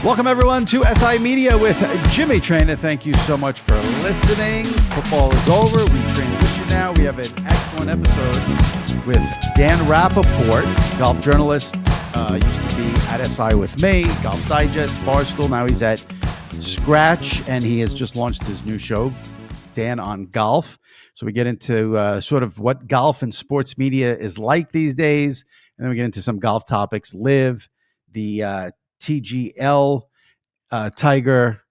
Welcome, everyone, to SI Media with Jimmy Traina. Thank you so much for listening. Football is over. We transition now. We have an excellent episode with Dan Rapaport, golf journalist. Used to be at SI with me, Golf Digest, Barstool. Now he's at Skratch, and he has just launched his new show, Dan on Golf. So we get into sort of what golf and sports media is like these days, and then we get into some golf topics, LIV, the TGL, Tiger,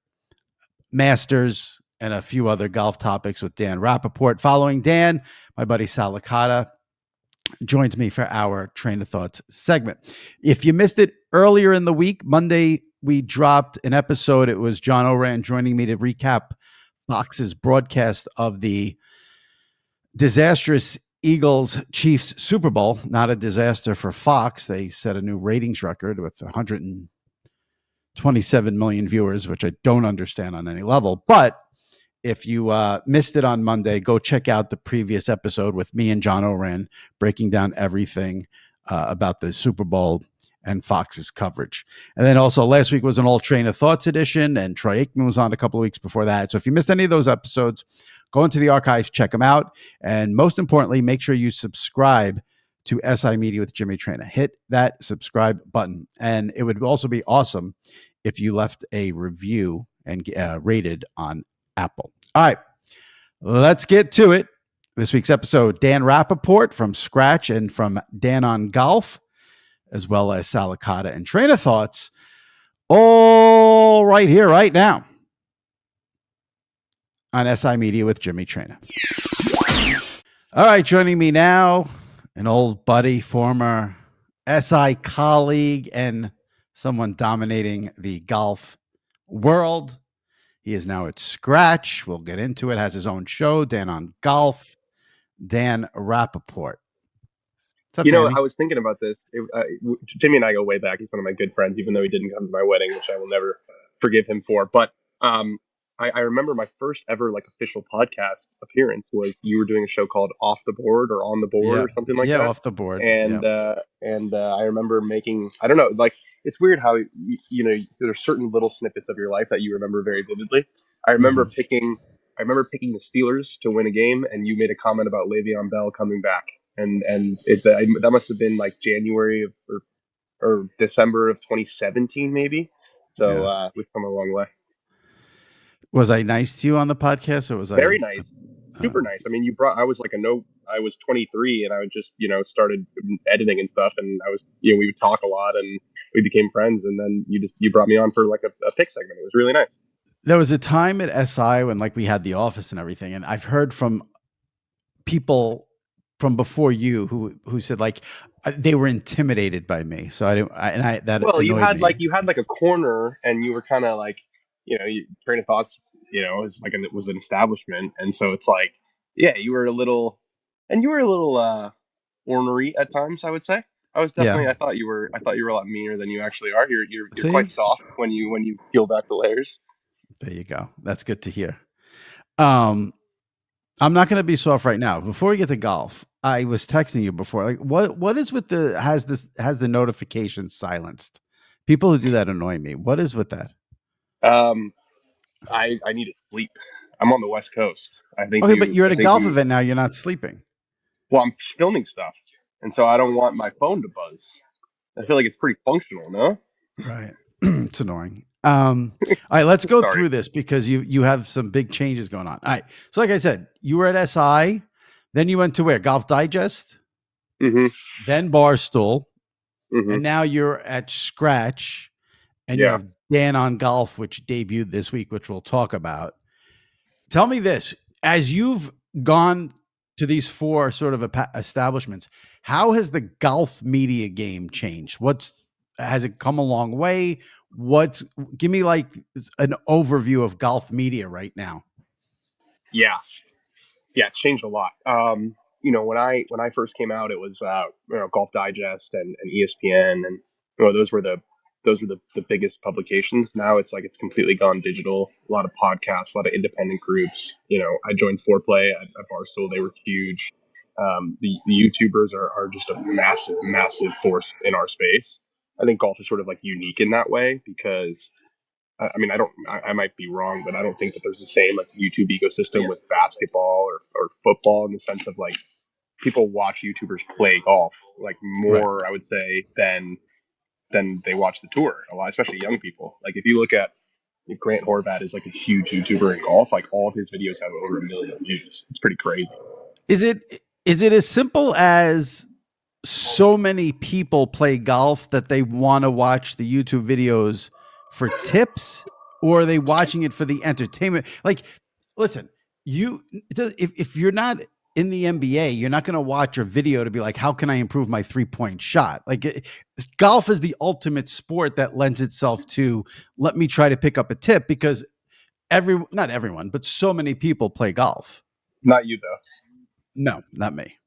Masters, and a few other golf topics with Dan Rapaport. Following Dan, my buddy Sal Licata joins me for our Traina Thoughts segment. If you missed it earlier in the week, Monday, we dropped an episode. It was John Oran joining me to recap Fox's broadcast of the disastrous Eagles-Chiefs Super Bowl. Not a disaster for Fox. They set a new ratings record with 127 million viewers, which I don't understand on any level. But if you missed it on Monday, go check out the previous episode with me and John Oran breaking down everything about the Super Bowl and Fox's coverage. And then also last week was an all Traina Thoughts edition, and Troy Aikman was on a couple of weeks before that. So if you missed any of those episodes, go into the archives, check them out. And most importantly, make sure you subscribe to SI Media with Jimmy Traina. Hit that subscribe button. And it would also be awesome if you left a review and rated on Apple. All right, let's get to it. This week's episode, Dan Rapaport from Skratch and from Dan on Golf, as well as Sal Licata and Traina Thoughts, all right here, right now on SI Media with Jimmy Traina. All right, joining me now, an old buddy, former SI colleague, and someone dominating the golf world. He is now at Skratch. We'll get into it. Has his own show, Dan on Golf. Dan Rapaport. What's up, Danny? I was thinking about this. Jimmy and I go way back. He's one of my good friends, even though he didn't come to my wedding, which I will never forgive him for. But I remember my first ever official podcast appearance was you were doing a show called Off the Board or On the Board or something like that. Yeah, Off the Board. And I remember making, I don't know, it's weird how there's certain little snippets of your life that you remember very vividly. I remember picking the Steelers to win a game, and you made a comment about Le'Veon Bell coming back. And that must have been January or December of 2017, maybe. So we've come a long way. Was I nice to you on the podcast, or was very nice, super nice? I mean, I was 23, and I was just started editing and stuff, and I was we would talk a lot, and we became friends, and then you brought me on for a pick segment. It was really nice. There was a time at SI when we had the office and everything, and I've heard from people from before you who said they were intimidated by me. So you had a corner, and you were kind of Traina Thoughts, it was an establishment, and so it's you were a little ornery at times. I would say I was definitely. Yeah. I thought you were a lot meaner than you actually are. You're quite soft when you peel back the layers. There you go. That's good to hear. I'm not going to be soft right now. Before we get to golf, I was texting you before. What is with has the notifications silenced? People who do that annoy me. What is with that? I need to sleep. I'm on the West Coast. I think. Okay, but you're at a golf event now. You're not sleeping. Well, I'm filming stuff, and so I don't want my phone to buzz. I feel like it's pretty functional, no? Right. It's annoying. All right, let's go through this because you have some big changes going on. All right. So like I said, you were at SI, then you went to where? Golf Digest, then Barstool, and now you're at Skratch, and you have Dan on Golf, which debuted this week, which we'll talk about. Tell me this, as you've gone to these four sort of establishments, how has the golf media game changed? Has it come a long way? Give me an overview of golf media right now. Yeah, it's changed a lot. When I first came out, it was Golf Digest and ESPN, and those were the biggest publications. Now it's completely gone digital. A lot of podcasts, a lot of independent groups. I joined Foreplay at Barstool. They were huge. The YouTubers are just a massive force in our space. I think golf is sort of unique in that way because I mean, I might be wrong, but I don't think that there's the same like YouTube ecosystem with basketball or football in the sense of like people watch YouTubers play golf like Right. more, I would say, than they watch the tour. A lot, especially young people. Like if you look at Grant Horvat is like a huge YouTuber in golf. Like all of his videos have over 1 million views. It's pretty crazy. Is it as simple as so many people play golf that they want to watch the YouTube videos for tips, or are they watching it for the entertainment? Like, listen, if you're not in the NBA, you're not going to watch a video to be like, how can I improve my 3-point shot? Like, golf is the ultimate sport that lends itself to, let me try to pick up a tip, because not everyone, but so many people play golf. Not you though. No, not me.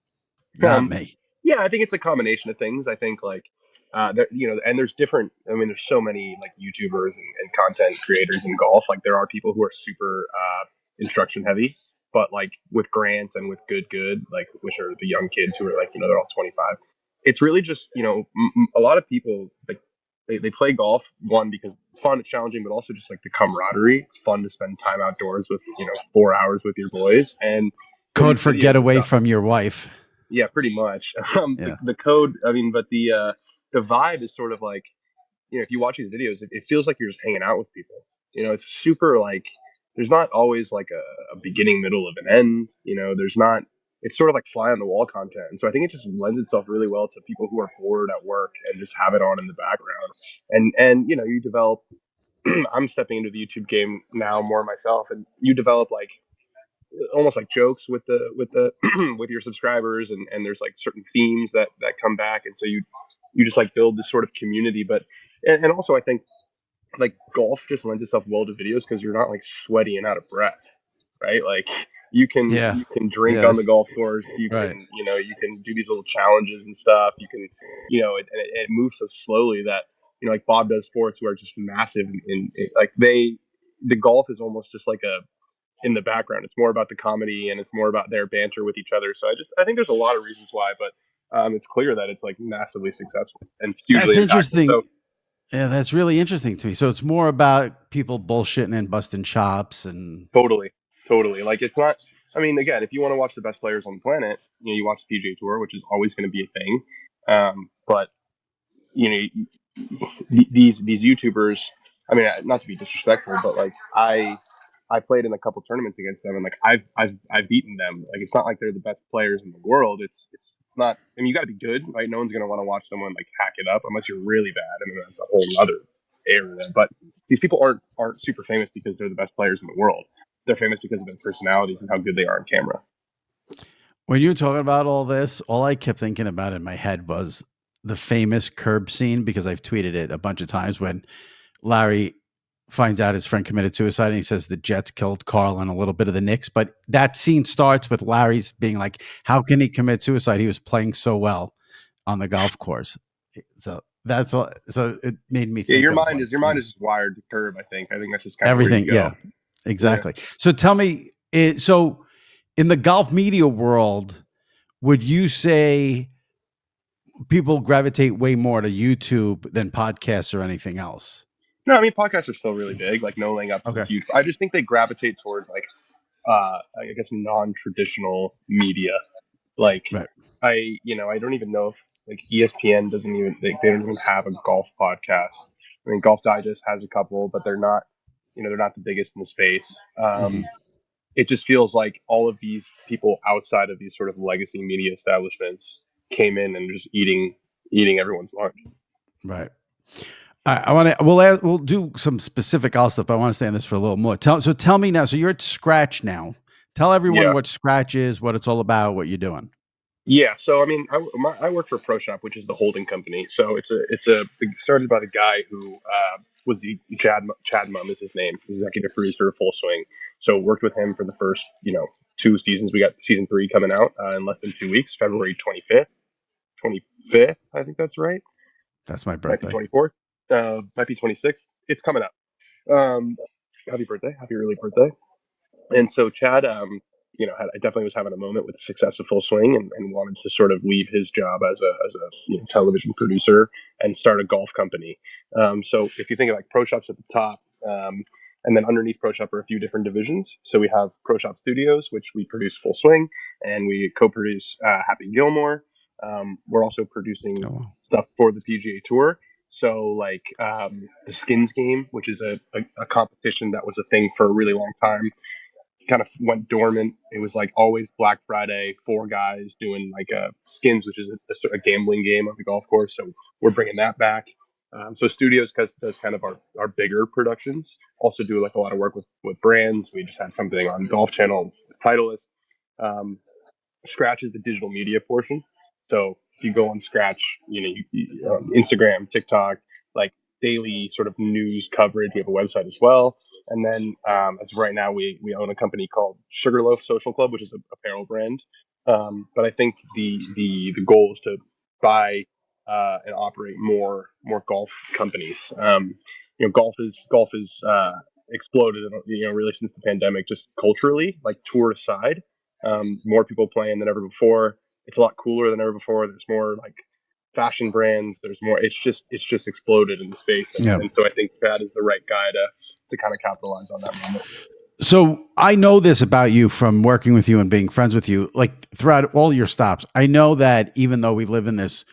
Not me. Yeah, I think it's a combination of things. I think like, and there's different. I mean, there's so many like YouTubers and content creators in golf. Like there are people who are super instruction heavy, but like with Grants and with Good, like which are the young kids who are like they're all 25. It's really just a lot of people like they play golf one because it's fun, it's challenging, but also just like the camaraderie. It's fun to spend time outdoors with 4 hours with your boys and Code these for videos get and away stuff. from your wife. Yeah, pretty much. Yeah. The code, I mean, but the vibe is sort of like, if you watch these videos, it feels like you're just hanging out with people. It's super like, there's not always like a beginning, middle, of an end. There's not, it's sort of like fly on the wall content. And so I think it just lends itself really well to people who are bored at work and just have it on in the background. And you develop, I'm stepping into the YouTube game now more myself, and you develop like, almost like jokes with with your subscribers, and there's like certain themes that come back, and so you just like build this sort of community. But and also I think like golf just lends itself well to videos because you're not like sweaty and out of breath, right? Like Yeah. you can drink Yeah. on the golf course, you Right. can you can do these little challenges and stuff, you can it moves so slowly that like Bob does sports who are just massive in like the golf is almost just like a in the background. It's more about the comedy and it's more about their banter with each other. So I think there's a lot of reasons why, but it's clear that it's like massively successful and hugely That's impactful. interesting. So Yeah, that's really interesting to me. So it's more about people bullshitting and busting chops and totally, like it's not. I mean, again, if you want to watch the best players on the planet, you watch the PGA Tour, which is always going to be a thing. But you know, these YouTubers. I mean, not to be disrespectful, but like I played in a couple tournaments against them, and like I've beaten them. Like it's not like they're the best players in the world. It's not. I mean, you got to be good, right? No one's gonna want to watch someone like hack it up unless you're really bad, and then that's a whole other area. But these people aren't super famous because they're the best players in the world. They're famous because of their personalities and how good they are on camera. when you were talking about all this, all I kept thinking about in my head was the famous curb scene, because I've tweeted it a bunch of times, when Larry finds out his friend committed suicide and he says the Jets killed Carl and a little bit of the Knicks. But that scene starts with Larry's being like, how can he commit suicide? He was playing so well on the golf course. So that's all. So it made me Yeah, think of like, your mind is just wired to curb. I think that's just kind of where everything. you Yeah, go. exactly. So tell me, so in the golf media world, would you say people gravitate way more to YouTube than podcasts or anything else? No, I mean podcasts are still really big. Like no laying up to the Okay. huge. I just think they gravitate toward like I guess non-traditional media. Like Right. I don't even know if like ESPN doesn't even they don't even have a golf podcast. I mean, Golf Digest has a couple, but they're not they're not the biggest in the space. Mm-hmm. It just feels like all of these people outside of these sort of legacy media establishments came in and just eating everyone's lunch. Right. I want to. We'll do some specific golf stuff, but I want to stay on this for a little more. Tell me now. So you're at Skratch now. Tell everyone Yeah. what Skratch is, what it's all about, what you're doing. Yeah, so I mean, I work for Pro Shop, which is the holding company. So it started by the guy who was the Chad Mum is his name, executive producer of Full Swing. So worked with him for the first 2 seasons. We got season 3 coming out in less than 2 weeks, February 25th. I think that's right. That's my Might be birthday. 24th. Might be 26th. It's coming up. Happy birthday! Happy early birthday! And so Chad, I definitely was having a moment with the success of Full Swing, and wanted to sort of leave his job as a television producer and start a golf company. So if you think of like Pro Shops at the top, And then underneath Pro Shop are a few different divisions. So we have Pro Shop Studios, which we produce Full Swing, and we co-produce Happy Gilmore. We're also producing Oh, wow. stuff for the PGA Tour. So like the Skins game, which is a competition that was a thing for a really long time, kind of went dormant. It was like always Black Friday, four guys doing like a skins, which is a gambling game on the golf course. So we're bringing that back. So studios does kind of our bigger productions. Also do like a lot of work with brands. We just had something on Golf Channel, Titleist. Um, Skratch is the digital media portion. So if you go on Skratch, Instagram, TikTok, like daily sort of news coverage. We have a website as well. And then as of right now, we own a company called Sugarloaf Social Club, which is an apparel brand. But I think the goal is to buy and operate more golf companies. Golf is exploded, really since the pandemic, just culturally, like tour aside. More people playing than ever before. It's a lot cooler than ever before. There's more like fashion brands. There's more. It's just exploded in the space, and, Yeah. and so I think Pat is the right guy to kind of capitalize on that moment. So I know this about you from working with you and being friends with you, like throughout all your stops. I know that even though we live in this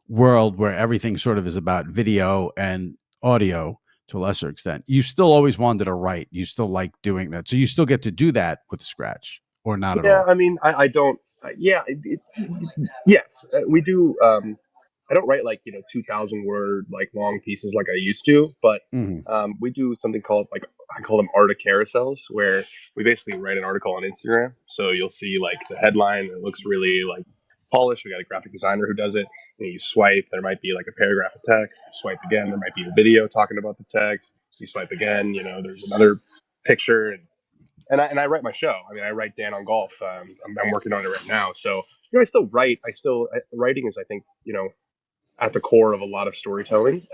world where everything sort of is about video and audio to a lesser extent, you still always wanted to write. You still like doing that. So you still get to do that with Skratch or not at Yeah, all. I mean, I don't. Yeah, yes, we do. I don't write like 2,000 word like long pieces like I used to, but Hmm. we do something called like I call them Art of carousels, where we basically write an article on Instagram. So you'll see like the headline, it looks really like polished. We got a graphic designer who does it. And you swipe, there might be like a paragraph of text. You swipe again, there might be a video talking about the text. You swipe again, there's another picture, and I write my show. I mean, I write Dan on Golf. I'm working on it right now. So I still write. Writing is, I think, at the core of a lot of storytelling.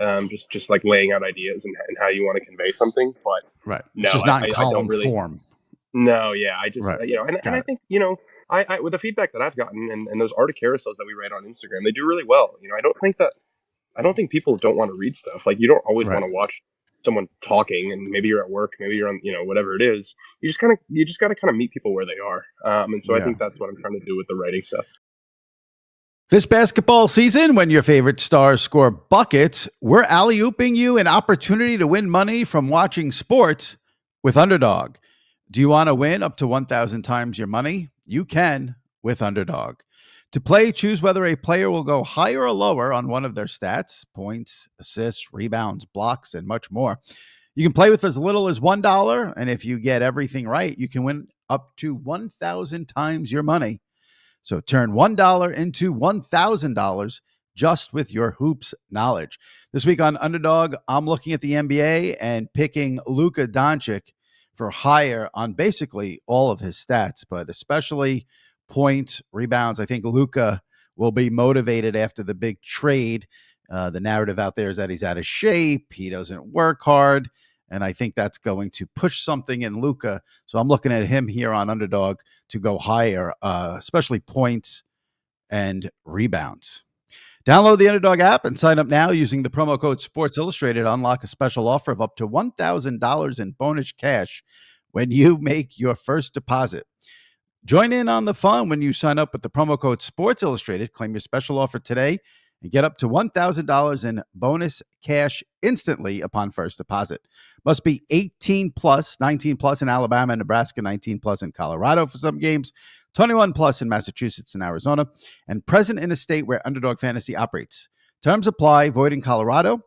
Just like laying out ideas and how you want to convey something. But Right. It's no, just not in I don't column really. form. No, yeah, I just Right. and Got I it. think I with the feedback that I've gotten and those art carousels that we write on Instagram, they do really well. I don't think people don't want to read stuff. Like you don't always Right. want to watch someone talking, and maybe you're at work, maybe you're on, whatever it is. You just got to kind of meet people where they are. And so I Yeah. think that's what I'm trying to do with the writing stuff. This basketball season, when your favorite stars score buckets, we're alley-ooping you an opportunity to win money from watching sports with Underdog. Do you want to win up to 1,000 times your money? You can with Underdog. To play, choose whether a player will go higher or lower on one of their stats, points, assists, rebounds, blocks, and much more. You can play with as little as $1, and if you get everything right, you can win up to 1,000 times your money. So turn $1 into $1,000 just with your hoops knowledge. This week on Underdog, I'm looking at the NBA and picking Luka Doncic for higher on basically all of his stats, but especially points, rebounds. I think Luka will be motivated after the big trade. The narrative out there is that he's out of shape, he doesn't work hard, and I think that's going to push something in Luka. So I'm looking at him here on Underdog to go higher, especially points and rebounds. Download the Underdog app and sign up now using the promo code Sports Illustrated to unlock a special offer of up to $1,000 in bonus cash when you make your first deposit. Join in on the fun when you sign up with the promo code Sports Illustrated. Claim your special offer today and get up to $1,000 in bonus cash instantly upon first deposit. Must be 18 plus, 19 plus in Alabama and Nebraska, 19 plus in Colorado for some games, 21 plus in Massachusetts and Arizona, and present in a state where Underdog Fantasy operates. Terms apply, void in Colorado.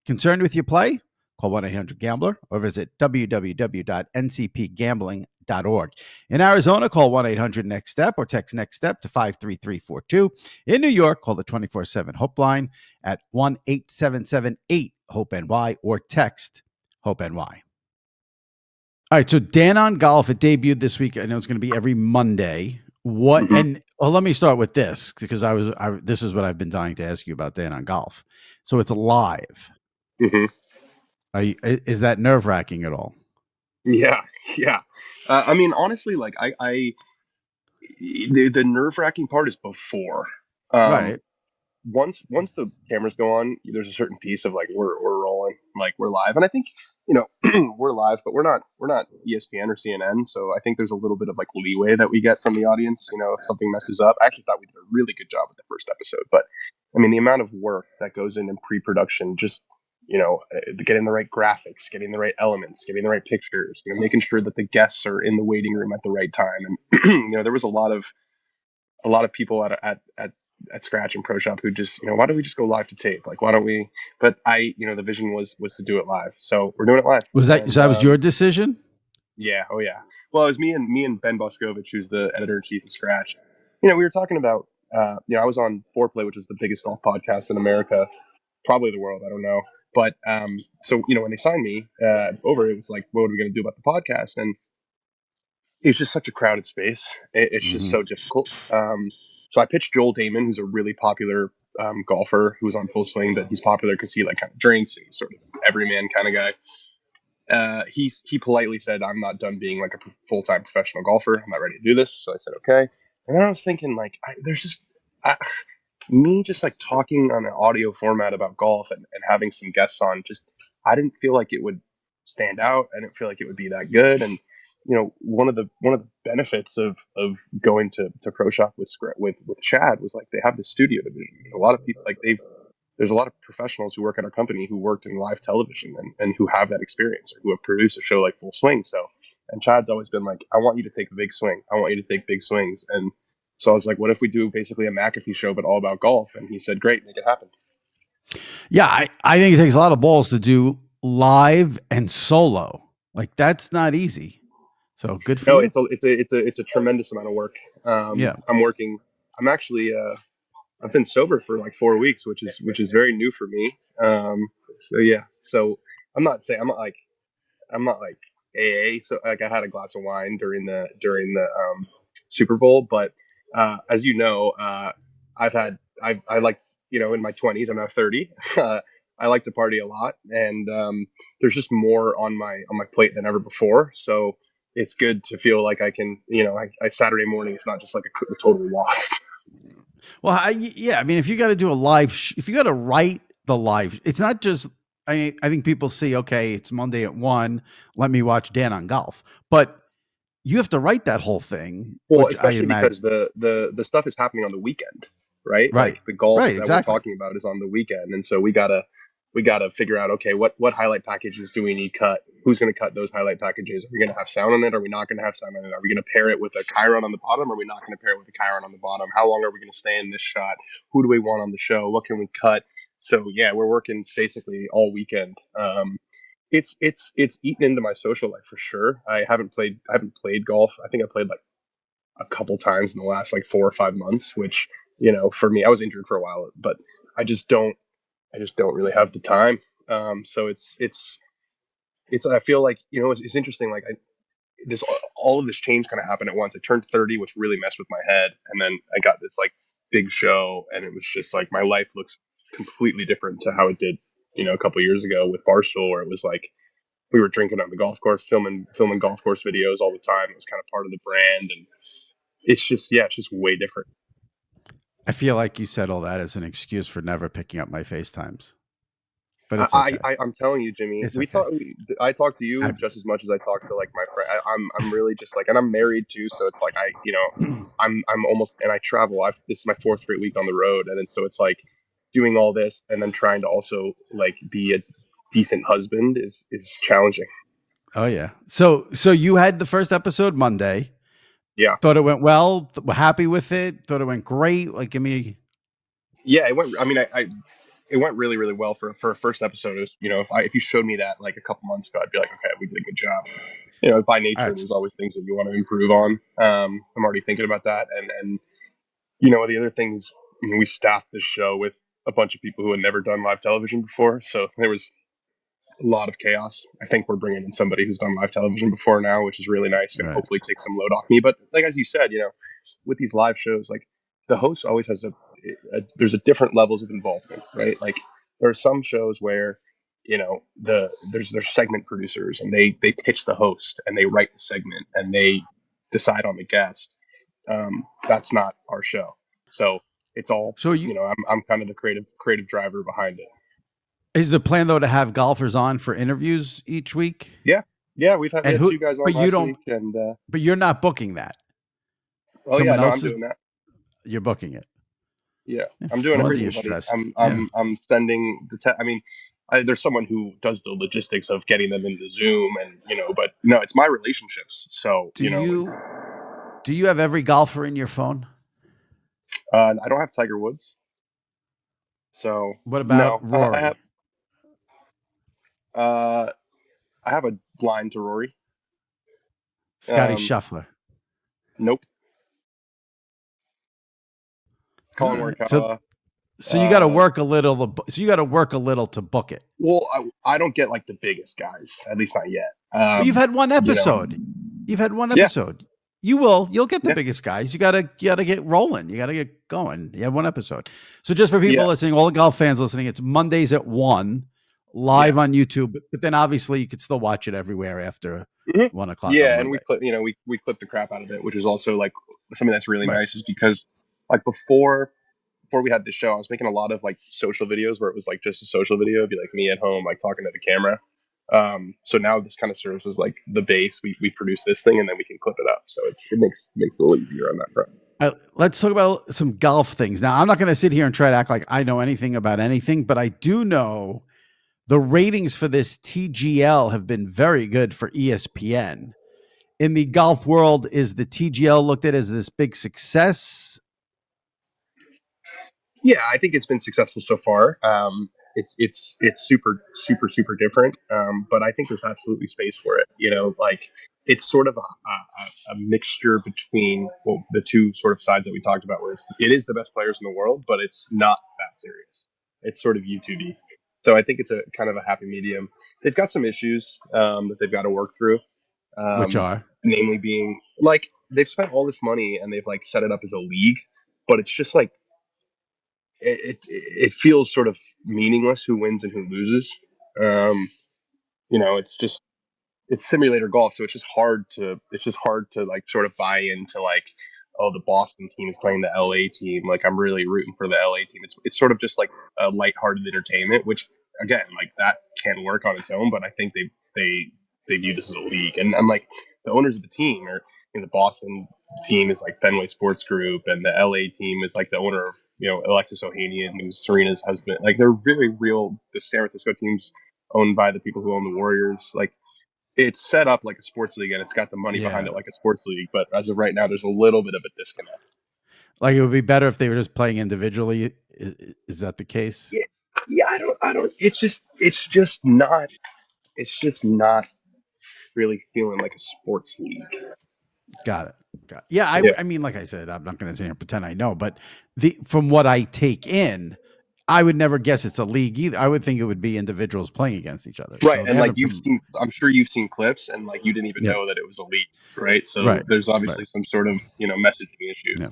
Concerned with your play? Call 1-800-GAMBLER or visit www.ncpgambling.org. In Arizona, call 1-800-NEXT-STEP or text NEXT STEP to 53342. In New York, call the 24/7 Hope line at 1-877-8-HOPE-NY or text HOPE-NY. All right, so Dan on Golf, it debuted this week. I know it's going to be every Monday. Mm-hmm. Let me start with this because this is what I've been dying to ask you about Dan on Golf. So it's live. Mm-hmm. Is that nerve-wracking at all? Yeah, yeah. I mean, honestly, like the nerve wracking part is before. Um, Right. once the cameras go on, there's a certain piece of like we're rolling, like we're live, and I think you know, we're live, but we're not ESPN or CNN. So I think there's a little bit of like leeway that we get from the audience. You know, if something messes up, I actually thought we did a really good job with the first episode, but I mean, the amount of work that goes in pre-production, just getting the right graphics, getting the right elements, getting the right pictures, making sure that the guests are in the waiting room at the right time, and there was a lot of people at Skratch and Pro Shop who just, why don't we just go live to tape? Like, why don't we? But the vision was to do it live, so we're doing it live. Was that And so? That was your decision? yeah, oh yeah. Well, it was me and Ben Boscovich, who's the editor in chief of Skratch. We were talking about, I was on Foreplay, which is the biggest golf podcast in America, probably the world. I don't know. But so when they signed me over, it was like, what are we going to do about the podcast? And it's just such a crowded space. It's just so difficult. So I pitched Joel Damon, who's a really popular golfer who's on Full Swing, but he's popular because he like kind of drinks and he's sort of everyman kind of guy. He politely said, "I'm not done being like a full-time professional golfer. I'm not ready to do this." So I said, "Okay." And then I was thinking, like, there's just me just like talking on an audio format about golf and having some guests on. Just I didn't feel like it would stand out. I didn't feel like it would be that good. And one of the benefits of going to Pro Shop with Chad was like they have the studio division. A lot of people like there's a lot of professionals who work at our company who worked in live television and who have that experience or who have produced a show like Full Swing. So, and Chad's always been like, I want you to take a big swing. I want you to take big swings. And so I was like, what if we do basically a McAfee show, but all about golf? And he said, great, make it happen. Yeah, I think it takes a lot of balls to do live and solo. Like that's not easy. So good for No, you. it's a tremendous amount of work. Yeah. I'm actually, I've been sober for like 4 weeks, which is very new for me. So yeah, so I'm not like AA. So like I had a glass of wine during the Super Bowl, but as you know, I like in my 20s. I'm now 30. I like to party a lot, and there's just more on my plate than ever before. So it's good to feel like I can, I Saturday morning is not just like a total loss. Well, yeah. I mean, if you got to do a live, if you got to write the live, it's not just. I think people see, okay, it's Monday at 1. Let me watch Dan on golf, but you have to write that whole thing, Well, which I especially imagine. because the stuff is happening on the weekend, right? Right. Like the golf Right. that we're Exactly. talking about is on the weekend, and so we gotta figure out, okay, what highlight packages do we need cut? Who's going to cut those highlight packages? Are we going to have sound on it? Are we not going to have sound on it? Are we going to pair it with a Chiron on the bottom? Are we not going to pair it with a Chiron on the bottom? How long are we going to stay in this shot? Who do we want on the show? What can we cut? So yeah, we're working basically all weekend. It's eaten into my social life for sure. I haven't played golf. I think I played like a couple times in the last like 4 or 5 months, which for me, I was injured for a while, but I just don't I just don't really have the time. So it's I feel like it's interesting. Like this all of this change kind of happened at once. I turned 30, which really messed with my head, and then I got this like big show, and it was just like my life looks completely different to how it did a couple years ago with Barstool, where it was like we were drinking on the golf course, filming golf course videos all the time. It was kind of part of the brand, and it's just way different. I feel like you said all that as an excuse for never picking up my FaceTimes, but it's I, okay. I I'm telling you, Jimmy. It's okay. I talk to you I, just as much as I talk to like my friend. I'm really just like, and I'm married too, so it's like I'm almost, and I travel. This is my fourth straight week on the road, and then so it's like doing all this and then trying to also like be a decent husband is challenging. oh yeah. So you had the first episode Monday. Yeah, Thought it went well. Happy with it. Thought it went great. Like, give me. yeah. It went. I mean, it went really really well for a first episode. It was, if you showed me that like a couple months ago, I'd be like, okay, we did a good job. By All nature, right. there's always things that you want to improve on. I'm already thinking about that, and the other things, we staffed this show with a bunch of people who had never done live television before, so there was a lot of chaos. I think we're bringing in somebody who's done live television before now, which is really nice, All and right. hopefully take some load off me. But like as you said, with these live shows, like the host always has there's a different levels of involvement, right? Like there are some shows where there's segment producers and they pitch the host and they write the segment and they decide on the guest. That's not our show, so it's all So you I'm kind of the creative driver behind it. Is the plan though to have golfers on for interviews each week? Yeah, yeah, we And had who? two guys on But you last don't. week, and But you're not booking that. oh yeah, Someone no, else I'm is. doing that. You're booking it. Yeah, Yeah, I'm doing no wonder you're everything, buddy. stressed. Yeah. I'm sending I mean, there's someone who does the logistics of getting them into Zoom, and but no, it's my relationships. So Do you have every golfer in your phone? I don't have Tiger Woods, so What about no, Rory? uh, I have a line to Rory. Scotty Um, Scheffler. nope, All Colin right. So Morikawa. so you got to Uh, work a little. So you got to work a little to book it. well, I don't get like the biggest guys, at least not yet. Well, you've had one You know, episode. You've had one yeah, episode. You will. You'll get the yeah, biggest guys. You gotta get rolling. You gotta get going. You have one episode. So just for people yeah, listening, all the golf fans listening, it's Mondays at 1, yeah. live on YouTube. But then obviously you could still watch it everywhere after hmm 1 o'clock on Yeah, and we Monday. clip, we clip the crap out of it, which is also like something that's really Right. nice, is because like before we had the show, I was making a lot of like social videos where it was like just a social video, it'd be like me at home, like talking to the camera. So now this kind of serves as like the base. We produce this thing and then we can clip it up. So it makes it a little easier on that front. Let's talk about some golf things. Now, I'm not going to sit here and try to act like I know anything about anything, but I do know the ratings for this TGL have been very good for ESPN. In the golf world, is the TGL looked at as this big success? Yeah, I think it's been successful so far. It's super different, but I think there's absolutely space for it. Like it's sort of a mixture between the two sort of sides that we talked about, where it is the best players in the world, but it's not that serious. It's sort of YouTube-y. So I think it's a kind of a happy medium. They've got some issues that they've got to work through, Which um, are namely being like they've spent all this money and they've like set it up as a league, but it's just like it feels sort of meaningless who wins and who loses. Um, it's just it's simulator golf, so it's just hard to like sort of buy into like, oh, the Boston team is playing the LA team. Like I'm really rooting for the LA team. It's sort of just like a lighthearted entertainment, which again, like that can work on its own, but I think they view this as a league, and I'm like the owners of the team are. The Boston team is like Fenway Sports Group, and the LA team is like the owner of Alexis Ohanian, who's Serena's husband. Like they're very real. The San Francisco team's owned by the people who own the Warriors. Like it's set up like a sports league and it's got the money behind yeah. it like a sports league. But as of right now, there's a little bit of a disconnect. Like it would be better if they were just playing individually. Is that the case? Yeah, yeah. I don't. It's just not really feeling like a sports league. Got it. Yeah, Yeah. I mean, like I said, I'm not going to sit here and pretend I know, but from what I take in, I would never guess it's a league either. I would think it would be individuals playing against each other. Right. So they And like haven't. I'm sure you've seen clips and like you didn't even Yeah. know that it was a league. Right. So Right. there's Right. obviously some sort of, messaging issue. Yeah.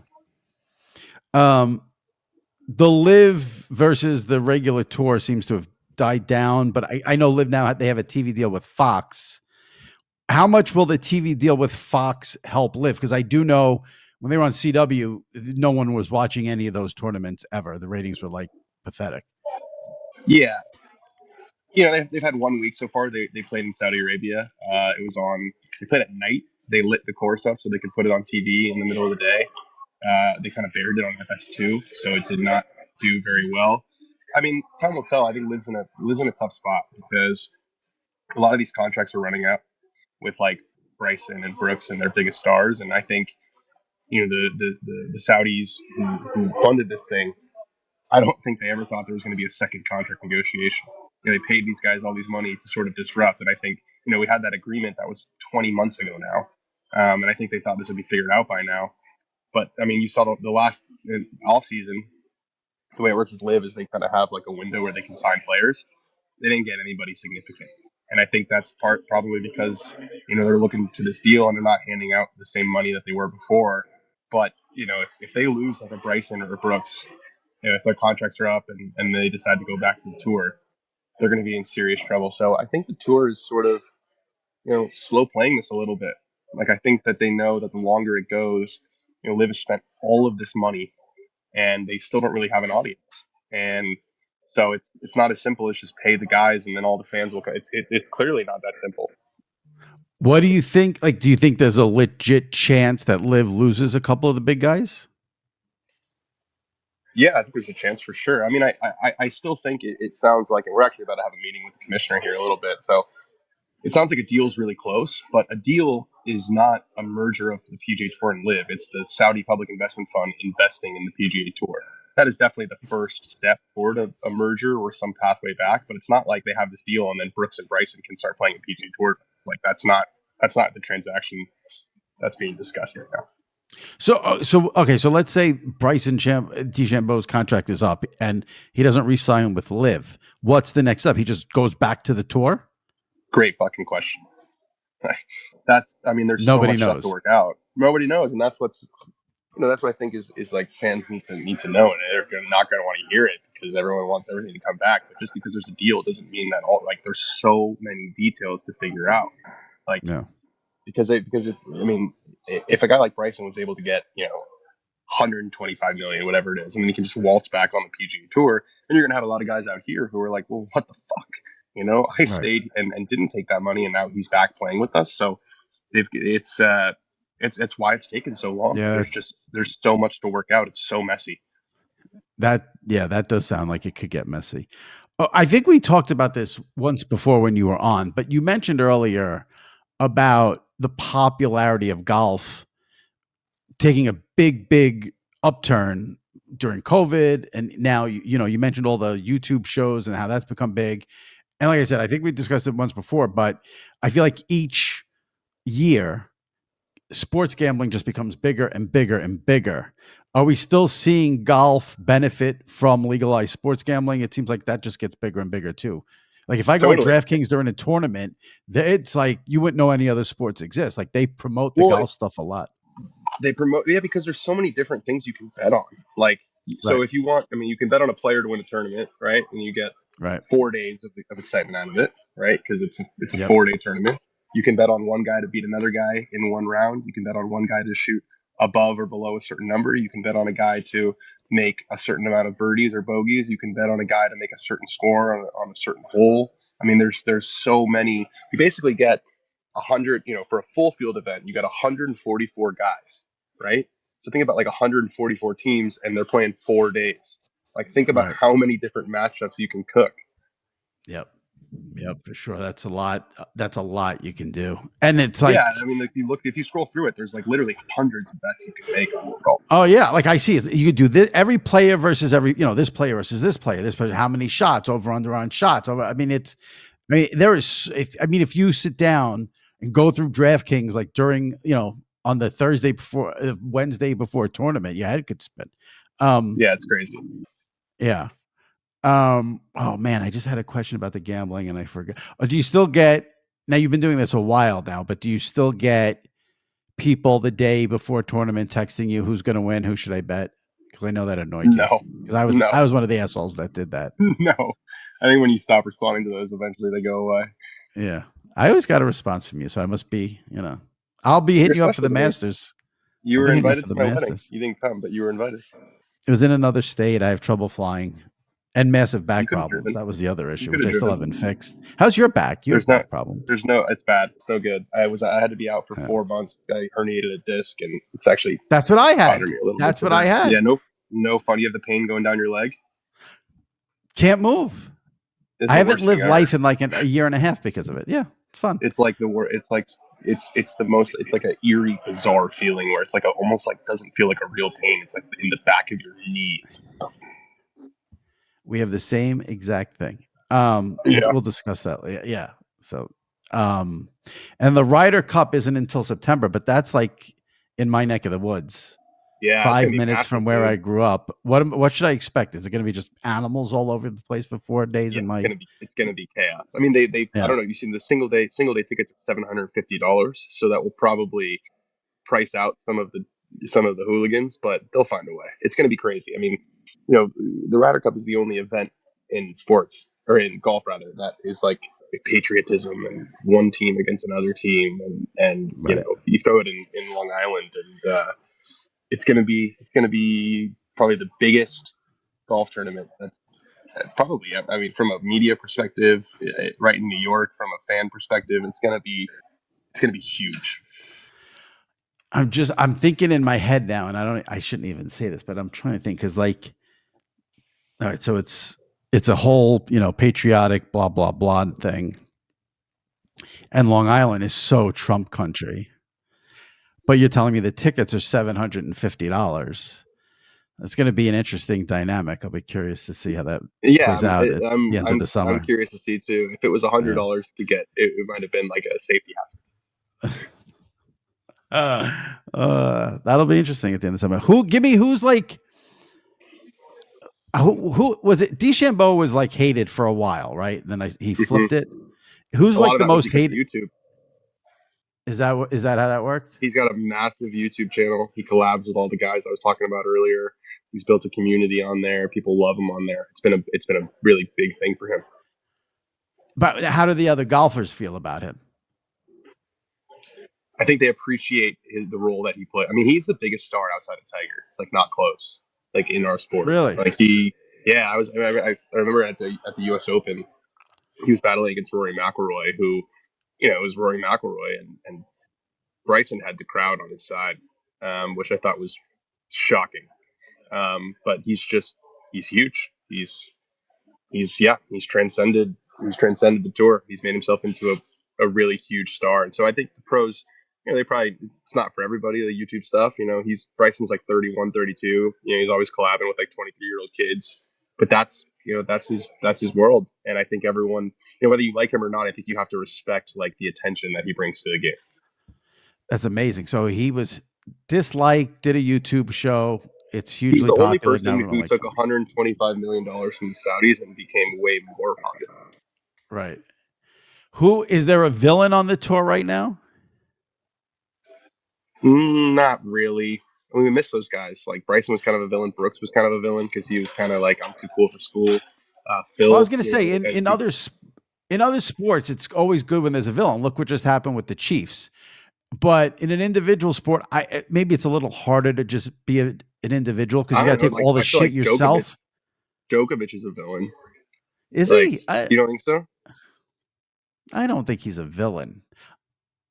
The live versus the regular tour seems to have died down, but I know live now they have a TV deal with Fox. How much will the TV deal with Fox help live? Because I do know when they were on CW, no one was watching any of those tournaments ever. The ratings were like pathetic. Yeah. They've had 1 week so far. They played in Saudi Arabia. They played at night. They lit the course up so they could put it on TV in the middle of the day. They kind of buried it on FS2, so it did not do very well. I mean, time will tell. I think lives in a tough spot because a lot of these contracts are running out with like Bryson and Brooks and their biggest stars, and I think the Saudis who funded this thing, I don't think they ever thought there was going to be a second contract negotiation. They paid these guys all these money to sort of disrupt, and I think we had that agreement that was 20 months ago now, and I think they thought this would be figured out by now. But I mean, you saw the last off season. The way it works with Live is they kind of have like a window where they can sign players. They didn't get anybody significant, and I think that's probably because they're looking to this deal and they're not handing out the same money that they were before. But if they lose like a Bryson or a Brooks, if their contracts are up and they decide to go back to the tour, they're going to be in serious trouble. So I think the tour is sort of slow playing this a little bit. Like I think that they know that the longer it goes, Liv has spent all of this money and they still don't really have an audience. And So it's not as simple as just pay the guys and then all the fans will. It's clearly not that simple. What do you think? Like, do you think there's a legit chance that LIV loses a couple of the big guys? Yeah, I think there's a chance for sure. I mean, I still think it sounds like, and we're actually about to have a meeting with the commissioner here in a little bit. So it sounds like a deal is really close, but a deal is not a merger of the PGA Tour and LIV. It's the Saudi Public Investment Fund investing in the PGA Tour. That is definitely the first step toward a merger or some pathway back. But it's not like they have this deal and then Brooks and Bryson can start playing at PGA Tour. Like that's not the transaction that's being discussed right now. So okay. So let's say Bryson DeChambeau's contract is up and he doesn't re-sign with LIV. What's the next step? He just goes back to the tour. Great fucking question. I mean, there's so Nobody much stuff to knows. work out. Nobody knows, and that's that's what I think is like fans need to know, and they're not going to want to hear it because everyone wants everything to come back. But just because there's a deal doesn't mean that there's so many details to figure out. Like, No. because I mean, if a guy like Bryson was able to get 125 million, whatever it is, and then he can just waltz back on the PGA Tour, then you're gonna have a lot of guys out here who are like, well, what the fuck? I stayed and didn't take that money, and now he's back playing with us. So it's why it's taken so long. Yeah. There's so much to work out. It's so messy. That does sound like it could get messy. Oh, I think we talked about this once before when you were on, but you mentioned earlier about the popularity of golf taking a big upturn during COVID, and now you mentioned all the YouTube shows and how that's become big. And like I said, I think we discussed it once before, but I feel like each year sports gambling just becomes bigger and bigger and bigger. Are we still seeing golf benefit from legalized sports gambling? It seems like that just gets bigger and bigger too. Like if I go on DraftKings during a tournament, it's like you wouldn't know any other sports exist. Like they promote the golf stuff a lot. They promote, because there's so many different things you can bet on. Like, so if you want, I mean, you can bet on a player to win a tournament, right? And you get 4 days of excitement out of it, right? Because it's a 4-day tournament. You can bet on one guy to beat another guy in one round. You can bet on one guy to shoot above or below a certain number. You can bet on a guy to make a certain amount of birdies or bogeys. You can bet on a guy to make a certain score on a certain hole. I mean, there's so many. You basically get 100, for a full field event, you got 144 guys, right? So think about like 144 teams and they're playing 4 days. Like think about how many different matchups you can cook. Yep, for sure. That's a lot. That's a lot you can do. And it's like, I mean, if you scroll through it, there's like literally hundreds of bets you can make on golf. Oh yeah, like I see it. You could do this every player versus every, this player versus this player, how many shots, over under on shots. I mean, if you sit down and go through DraftKings like during, on the Thursday before, Wednesday before a tournament, your head could spin. It's crazy. Yeah. Oh man, I just had a question about the gambling and I forgot. Do you still get, now you've been doing this a while now, but do you still get people the day before tournament texting you who's going to win? Who should I bet? Because I know that annoyed you. No, because I was one of the assholes that did that. No, I think when you stop responding to those, eventually they go away. Yeah, I always got a response from you, so I must be, I'll be hitting you up for the Masters. You were invited to my wedding. You didn't come, but you were invited. It was in another state. I have trouble flying and massive back problems. That was the other issue, which I still haven't fixed. How's your back? You have back problem? It's bad. It's no good. I had to be out for 4 months. I herniated a disc, and it's actually that's what I had. That's what I had. Yeah, no fun. You have the pain going down your leg. Can't move. I haven't lived life in like a year and a half because of it. Yeah, it's fun. It's like it's like it's the most. It's like an eerie, bizarre feeling where it's like almost like doesn't feel like a real pain. It's like in the back of your knee. We have the same exact thing. We'll discuss that. Yeah. So, and the Ryder Cup isn't until September, but that's like in my neck of the woods. Yeah, 5 minutes from where I grew up. What should I expect? Is it going to be just animals all over the place for 4 days? It's going to be chaos. I mean, they I don't know. You've seen the single day tickets at $750, so that will probably price out some of the hooligans, but they'll find a way. It's going to be crazy. I mean, the Ryder Cup is the only event in sports, or in golf rather, that is like patriotism and one team against another team, and you throw it in Long Island, and it's going to be probably the biggest golf tournament Probably. I mean, from a media perspective, right in New York, from a fan perspective, it's gonna be huge. I'm thinking in my head now, and I shouldn't even say this, but I'm trying to think because, like, all right, so it's a whole, patriotic blah blah blah thing, and Long Island is so Trump country. But you're telling me the tickets are $750. That's going to be an interesting dynamic. I'll be curious to see how that Yeah, plays out at the end of the I'm summer. curious to see too. If it was Yeah. $100 to get, it might have been like a safety That'll be interesting at the end of the summer. Who's like, who was it? DeChambeau was like hated for a while, right? And then he hazard. flipped it. Who's A lot like of the that was most because of hated? YouTube. Is that how that worked? He's got a massive YouTube channel. He collabs with all the guys I was talking about earlier. He's built a community on there. People love him on there. It's been a really big thing for him. But how do the other golfers feel about him? I think they appreciate the role that he played. I mean, he's the biggest star outside of Tiger. It's like not close, like in our sport. Really? Like yeah. I remember at the U.S. Open, he was battling against Rory McIlroy, who, it was Rory McIlroy, and Bryson had the crowd on his side, which I thought was shocking. But he's huge. He's transcended the tour. He's made himself into a really huge star. And so I think the pros, they probably, it's not for everybody, the YouTube stuff. Bryson's like 31, 32. He's always collabing with like 23-year-old kids. But that's his world. And I think everyone, whether you like him or not, I think you have to respect like the attention that he brings to the game. That's amazing. So he was disliked, did a YouTube show. It's He's hugely the only popular. person who took $125 million from the Saudis and became way more popular. Right. Who is there a villain on the tour right now? Not really. I mean, we miss those guys. Like Bryson was kind of a villain. Brooks was kind of a villain because he was kind of like, I'm too cool for school. Phil. Well, I was going to say in other sports, it's always good when there's a villain. Look what just happened with the Chiefs. But in an individual sport, maybe it's a little harder to just be an individual because you got to take all the shit yourself. Djokovic is a villain. Is he? You don't think so? I don't think he's a villain.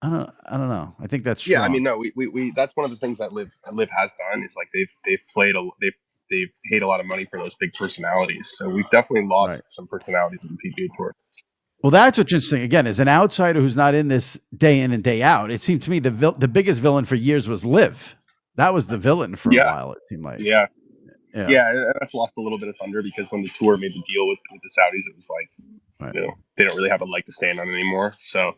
I don't know. I think that's strong. Yeah. I mean, no. We that's one of the things that LIV has done is like they've paid a lot of money for those big personalities. So we've definitely lost some personalities in the PGA Tour. Well, that's what's interesting. Again, as an outsider who's not in this day in and day out, it seemed to me the biggest villain for years was LIV. That was the villain for a while. It seemed like. Yeah. That's lost a little bit of thunder because when the tour made the deal with the Saudis, it was like, they don't really have a leg to stand on anymore. So,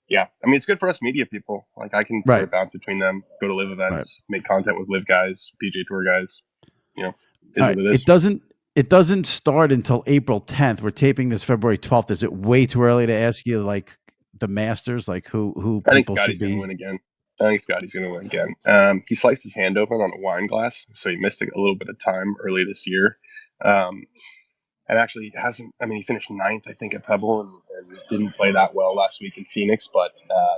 yeah, I mean, it's good for us media people. Like I can sort of bounce between them, go to LIV events, make content with LIV guys, PGA Tour guys. What it is. It doesn't start until April 10th. We're taping this February 12th. Is it way too early to ask you like the Masters, like who I think people Scotty's should be? Gonna win again. I think Scotty's going to win again. He sliced his hand open on a wine glass, so he missed a little bit of time early this year. And actually hasn't. I mean, he finished 9th, I think, at Pebble, and didn't play that well last week in Phoenix. But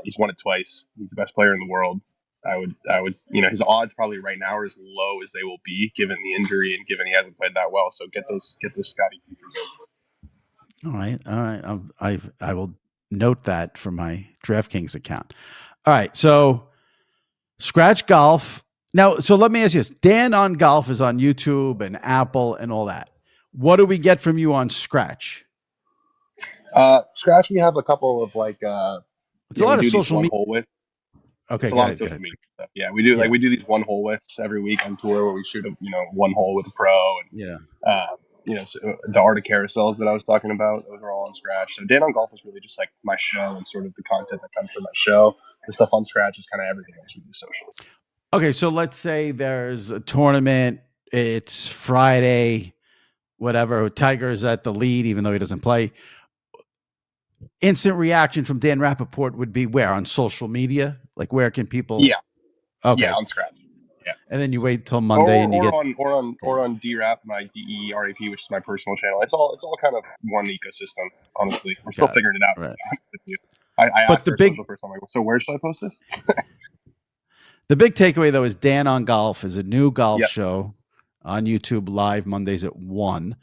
he's won it twice. He's the best player in the world. I would, his odds probably right now are as low as they will be given the injury and given he hasn't played that well. So get those Scotty futures in. All right. I will note that for my DraftKings account. All right. So Skratch Golf. Now, so let me ask you this. Dan on Golf is on YouTube and Apple and all that. What do we get from you on Skratch? Skratch, we have a couple of like, it's a lot of social media. Okay, it's a lot of social media stuff. Yeah, we do we do these one hole withs every week on tour where we shoot a one hole with a pro and so the art of carousels that I was talking about, those are all on Skratch. So Dan on Golf is really just like my show and sort of the content that comes from that show. The stuff on Skratch is kind of everything else we do socially. Okay, so let's say there's a tournament. It's Friday, whatever. Tiger's at the lead, even though he doesn't play. Instant reaction from Dan Rapaport would be where? On social media? Like where can people? Yeah. Okay. Yeah, on Skratch. Yeah. And then you wait till Monday and you get on DRAP, my DERAP, which is my personal channel. It's all kind of one ecosystem. Honestly, we're still figuring it out. Right. I asked our social person, I'm like, so where should I post this? The big takeaway though is Dan on Golf is a new golf show on YouTube live Mondays at 1.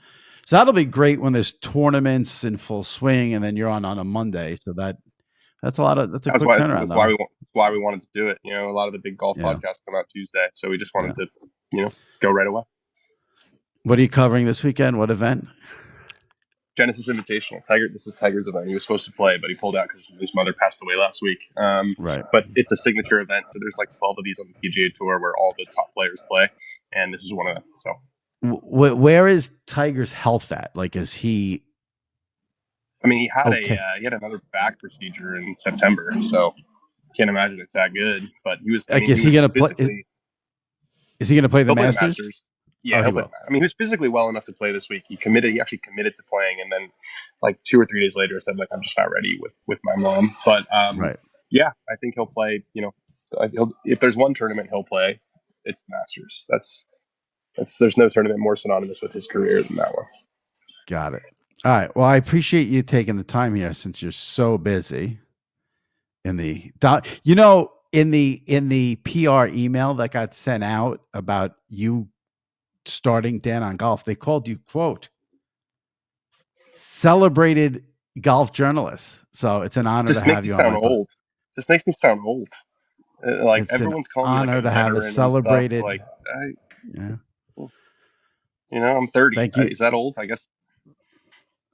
So that'll be great when there's tournaments in full swing, and then you're on a Monday. So that's a quick turnaround. That's why we wanted to do it. You know, a lot of the big golf podcasts come out Tuesday, so we just wanted to, go right away. What are you covering this weekend? What event? Genesis Invitational. This is Tiger's event. He was supposed to play, but he pulled out because his mother passed away last week. Right. But it's a signature event, so there's like 12 of these on the PGA Tour where all the top players play, and this is one of them. So, where is Tiger's health at? Like, is he? I mean, he had another back procedure in September, so can't imagine it's that good. But he was. Is he going to play? Is he going to play the Masters? Yeah, he will. I mean, he was physically well enough to play this week. He actually committed to playing, and then like 2 or 3 days later said, like, I'm just not ready with my mom. But yeah, I think he'll play. If there's one tournament he'll play, it's the Masters. There's no tournament more synonymous with his career than that one. Got it. All right. Well, I appreciate you taking the time here since you're so busy. In the PR email that got sent out about you starting Dan on Golf, they called you, quote, celebrated golf journalist. So it's an honor to have you on. Old. Just makes me sound old. Like, it's everyone's calling me honor to have a celebrated. I'm 30. Thank you. Is that old? I guess.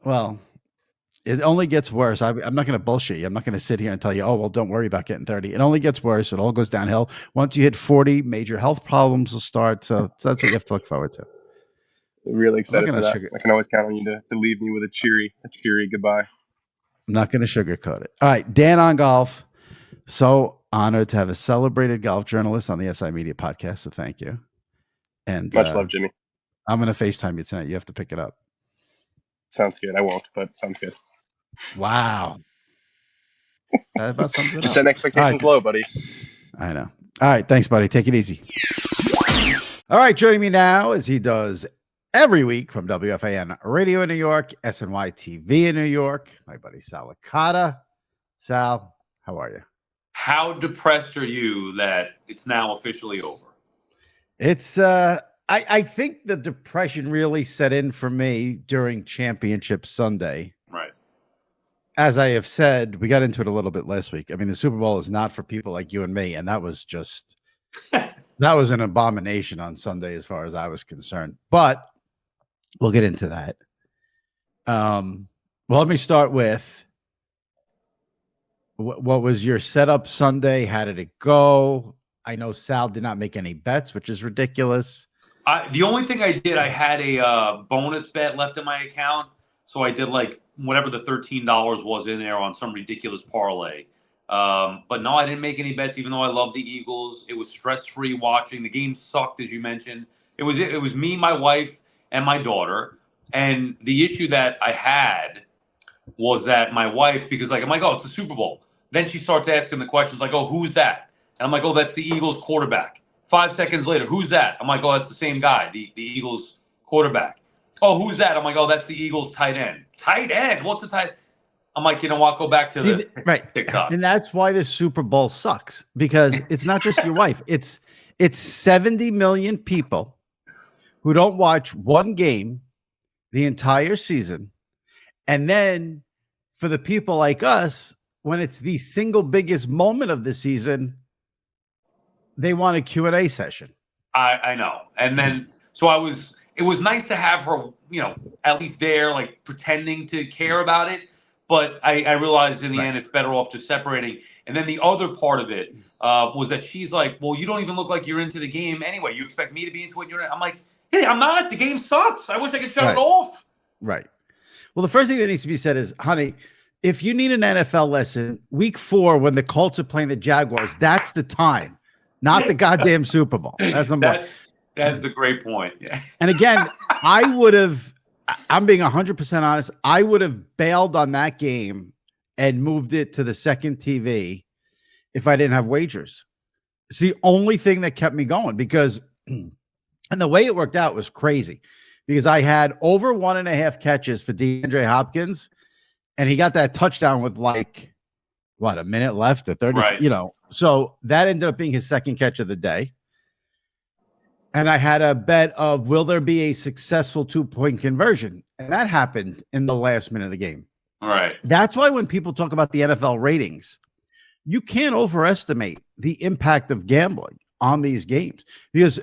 Well, it only gets worse. I'm not going to bullshit you. I'm not going to sit here and tell you, oh, well, don't worry about getting 30. It only gets worse. It all goes downhill. Once you hit 40, major health problems will start. So that's what you have to look forward to. Really excited for that. I can always count on you to leave me with a cheery goodbye. I'm not going to sugarcoat it. All right, Dan on Golf. So honored to have a celebrated golf journalist on the SI Media podcast. So thank you. And much love, Jimmy. I'm going to FaceTime you tonight. You have to pick it up. Sounds good. I won't, but sounds good. Wow. That about sums it up. Just set expectations low, buddy. I know. All right. Thanks, buddy. Take it easy. All right. Joining me now, as he does every week from WFAN Radio in New York, SNY TV in New York, my buddy Sal Licata. Sal, how are you? How depressed are you that it's now officially over? It's I think the depression really set in for me during Championship Sunday. Right. As I have said, we got into it a little bit last week. I mean, the Super Bowl is not for people like you and me, and that was just that was an abomination on Sunday as far as I was concerned. But we'll get into that. Well, let me start with what was your setup Sunday? How did it go? I know Sal did not make any bets, which is ridiculous. The only thing I did, I had a bonus bet left in my account. So I did like whatever the $13 was in there on some ridiculous parlay. But no, I didn't make any bets, even though I love the Eagles. It was stress-free watching. The game sucked, as you mentioned. It was me, my wife, and my daughter. And the issue that I had was that my wife, because I'm like, oh, it's the Super Bowl. Then she starts asking the questions like, oh, who's that? And I'm like, oh, that's the Eagles quarterback. 5 seconds later, who's that? I'm like, oh, that's the same guy, the Eagles quarterback. Oh, who's that? I'm like, oh, that's the Eagles tight end. Tight end? What's a tight? I'm like, you know what? Go back to TikTok. And that's why the Super Bowl sucks, because it's not just your wife. It's 70 million people who don't watch one game the entire season. And then for the people like us, when it's the single biggest moment of the season, they want a Q&A session. I know. And then, it was nice to have her, at least there, like pretending to care about it. But I realized in the end, it's better off just separating. And then the other part of it was that she's like, well, you don't even look like you're into the game anyway. You expect me to be into it? I'm like, hey, I'm not. The game sucks. I wish I could shut it off. Right. Well, the first thing that needs to be said is, honey, if you need an NFL lesson, week 4, when the Colts are playing the Jaguars, that's the time. Not the goddamn Super Bowl. That's a great point. Yeah. And again, I'm being 100% honest, I would have bailed on that game and moved it to the second TV if I didn't have wagers. It's the only thing that kept me going, because, and the way it worked out was crazy, because I had over 1.5 catches for DeAndre Hopkins, and he got that touchdown with a minute left or 30, so that ended up being his second catch of the day. And I had a bet of, will there be a successful 2-point conversion? And that happened in the last minute of the game. All right. That's why when people talk about the NFL ratings, you can't overestimate the impact of gambling on these games. Because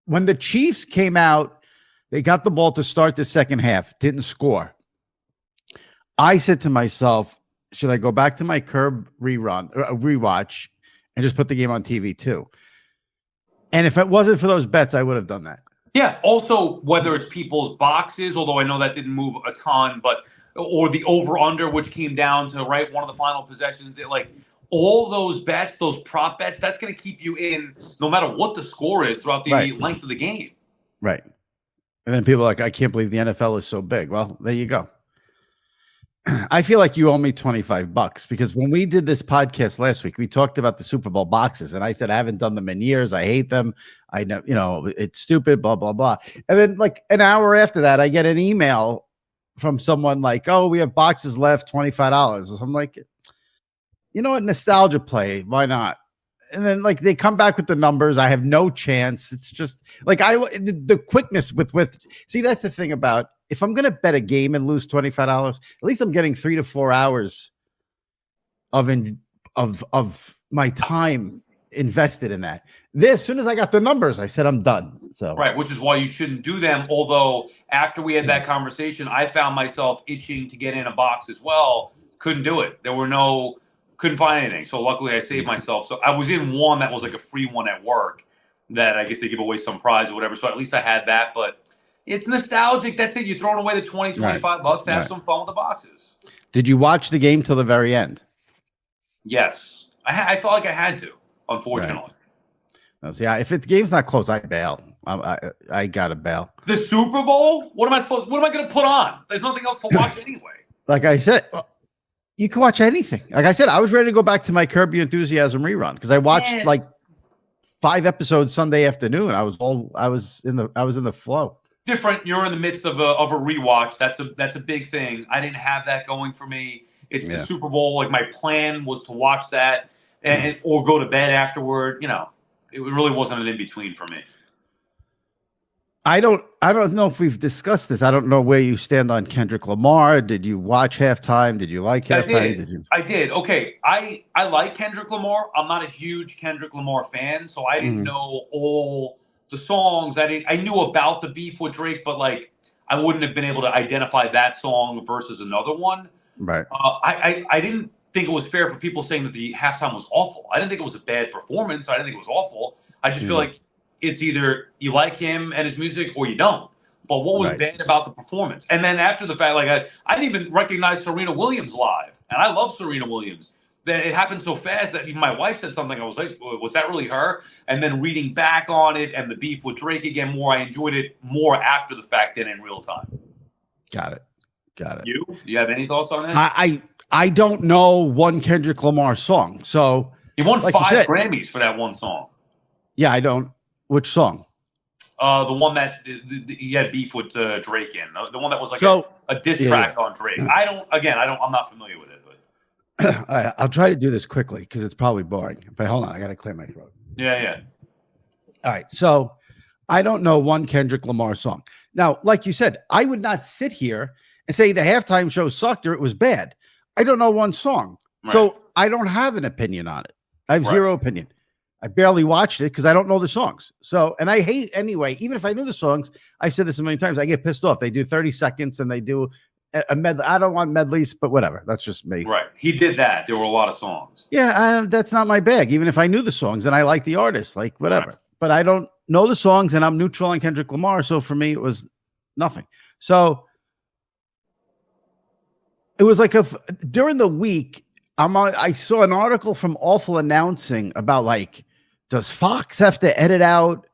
when the Chiefs came out, they got the ball to start the second half, didn't score. I said to myself, should I go back to my Curb rewatch and just put the game on TV too? And if it wasn't for those bets, I would have done that. Yeah. Also, whether it's people's boxes, although I know that didn't move a ton, but or the over/under, which came down to one of the final possessions. Like all those bets, those prop bets, that's going to keep you in no matter what the score is throughout the length of the game. Right. And then people are like, I can't believe the NFL is so big. Well, there you go. I feel like you owe me $25 because when we did this podcast last week, we talked about the Super Bowl boxes, and I said I haven't done them in years. I hate them. I know, it's stupid. Blah blah blah. And then like an hour after that, I get an email from someone like, "Oh, we have boxes left, $25." I'm like, you know what, nostalgia play? Why not? And then like they come back with the numbers. I have no chance. It's just like the quickness with. See, that's the thing about. If I'm going to bet a game and lose $25, at least I'm getting 3 to 4 hours of my time invested in that. As soon as I got the numbers, I said I'm done. So right, which is why you shouldn't do them. Although after we had that conversation, I found myself itching to get in a box as well. Couldn't do it. Couldn't find anything. So luckily, I saved myself. So I was in one that was like a free one at work that I guess they give away some prize or whatever. So at least I had that, but. It's nostalgic. That's it. You're throwing away the $25 to have some fun with the boxes. Did you watch the game till the very end? Yes. I felt like I had to, unfortunately. Right. See, if the game's not close, I bail. I got to bail. The Super Bowl? What am I going to put on? There's nothing else to watch anyway. Like I said, you can watch anything. Like I said, I was ready to go back to my Curb Your Enthusiasm rerun because I watched like 5 episodes Sunday afternoon. I was in the flow. Different. You're in the midst of a rewatch. That's a big thing. I didn't have that going for me. It's the Super Bowl. Like my plan was to watch that or go to bed afterward. It really wasn't an in between for me. I don't know if we've discussed this. I don't know where you stand on Kendrick Lamar. Did you watch halftime? Did you like halftime? I did. Okay. I like Kendrick Lamar. I'm not a huge Kendrick Lamar fan, so I didn't know all the songs. I knew about the beef with Drake, but like I wouldn't have been able to identify that song versus another one. Right. I didn't think it was fair for people saying that the halftime was awful. I didn't think it was a bad performance. I didn't think it was awful. I just feel like it's either you like him and his music or you don't. But what was bad about the performance? And then after the fact, like I didn't even recognize Serena Williams live, and I love Serena Williams. That it happened so fast that even my wife said something. I was like, was that really her? And then reading back on it and the beef with Drake again more, I enjoyed it more after the fact than in real time. Got it. Do you have any thoughts on that? I don't know one Kendrick Lamar song. So he won like 5 Grammys for that one song. Yeah, I don't. Which song? The one that he had beef with Drake in. The one that was like a diss track on Drake. I'm not familiar with it. All right, I'll try to do this quickly because it's probably boring. But hold on, I got to clear my throat. Yeah. All right, so I don't know one Kendrick Lamar song. Now, like you said, I would not sit here and say the halftime show sucked or it was bad. I don't know one song. Right. So I don't have an opinion on it. I have zero opinion. I barely watched it because I don't know the songs. So, and I hate anyway, even if I knew the songs, I've said this a million times, I get pissed off. They do 30 seconds and they do a medley. I don't want medleys, but whatever. That's just me. Right. He did that. There were a lot of songs. Yeah, that's not my bag. Even if I knew the songs and I like the artist, like whatever. Right. But I don't know the songs and I'm neutral on Kendrick Lamar. So for me, it was nothing. So it was like during the week, I saw an article from Awful Announcing about like, does Fox have to edit out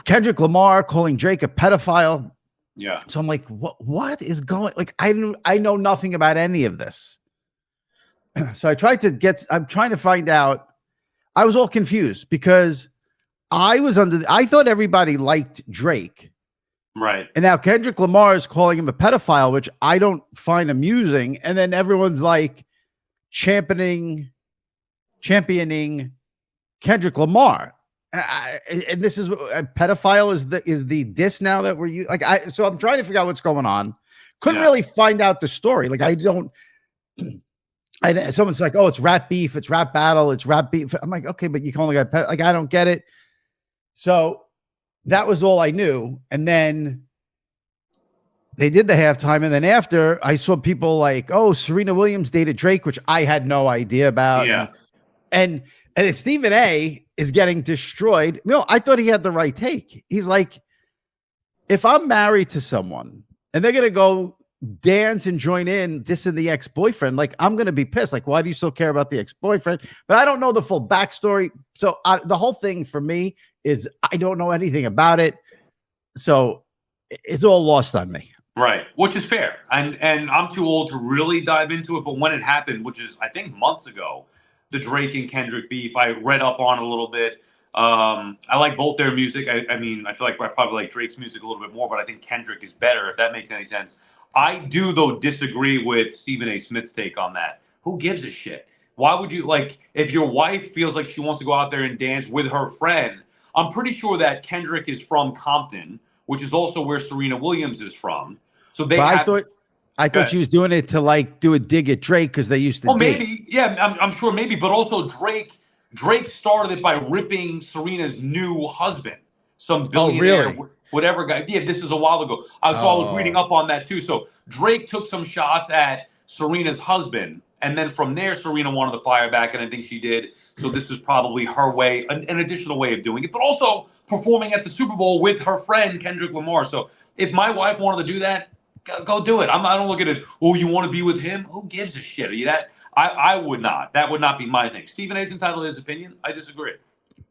Kendrick Lamar calling Drake a pedophile? Yeah. So I'm like, what is going? Like, I know nothing about any of this. So I'm trying to find out. I was all confused because I thought everybody liked Drake. Right. And now Kendrick Lamar is calling him a pedophile, which I don't find amusing. And then everyone's like championing Kendrick Lamar. And this is pedophile is the diss now that we're like so I'm trying to figure out what's going on. Couldn't really find out the story. Like I don't. Someone's like, oh, it's rap beef, it's rap battle, it's rap beef. I'm like, okay, but you can only got like I don't get it. So that was all I knew, and then they did the halftime, and then after I saw people like, oh, Serena Williams dated Drake, which I had no idea about. Yeah. And Stephen A is getting destroyed. I thought he had the right take. He's like, if I'm married to someone and they're going to go dance and join in dissing the ex-boyfriend, like I'm going to be pissed. Like, why do you still care about the ex-boyfriend? But I don't know the full backstory. So the whole thing for me is I don't know anything about it. So it's all lost on me. Right, which is fair. And I'm too old to really dive into it. But when it happened, which is, I think, months ago, the Drake and Kendrick beef, I read up on it a little bit. I like both their music. I mean, I feel like I probably like Drake's music a little bit more, but I think Kendrick is better, if that makes any sense. I do, though, disagree with Stephen A. Smith's take on that. Who gives a shit? Why would you, like, if your wife feels like she wants to go out there and dance with her friend, I'm pretty sure that Kendrick is from Compton, which is also where Serena Williams is from. So they I thought she was doing it to like do a dig at Drake because they used to date. Maybe, yeah, I'm sure maybe, but also Drake started it by ripping Serena's new husband, some billionaire, whatever guy. Yeah, this is a while ago. I was reading up on that too. So Drake took some shots at Serena's husband, and then from there, Serena wanted to fire back, and I think she did. So this is probably her way, an additional way of doing it, but also performing at the Super Bowl with her friend Kendrick Lamar. So if my wife wanted to do that, go do it. I don't look at it. Oh, you want to be with him? Who gives a shit? Are you that? I would not. That would not be my thing. Stephen A's entitled to his opinion. I disagree. I'm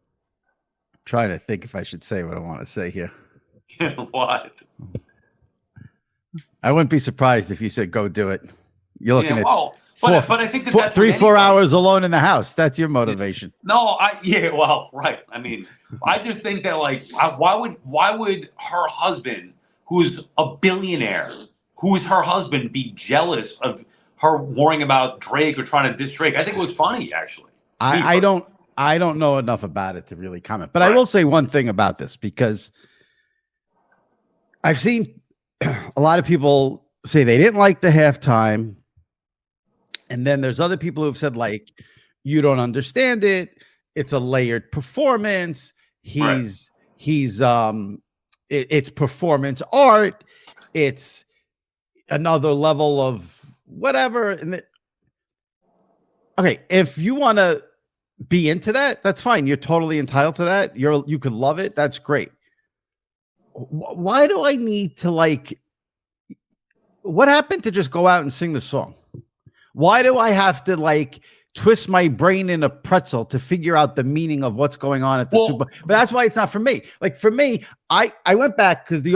trying to think if I should say what I want to say here. What? I wouldn't be surprised if you said go do it. You're looking at but I think that's 3-4 hours alone in the house. That's your motivation. No, right. I mean, I just think that like, why would her husband, who's a billionaire, who's her husband, be jealous of her worrying about Drake or trying to diss Drake? I think it was funny, actually. I don't know enough about it to really comment, but I will say one thing about this, because I've seen a lot of people say they didn't like the halftime. And then there's other people who've said, like, you don't understand it. It's a layered performance. It's performance art. It's another level of whatever. And okay, if you want to be into that, that's fine. You're totally entitled to that. You could love it. That's great. Why do I need to what happened to just go out and sing the song? Why do I have to twist my brain in a pretzel to figure out the meaning of what's going on at the Super Bowl? But that's why it's not for me. Like for me, I went back because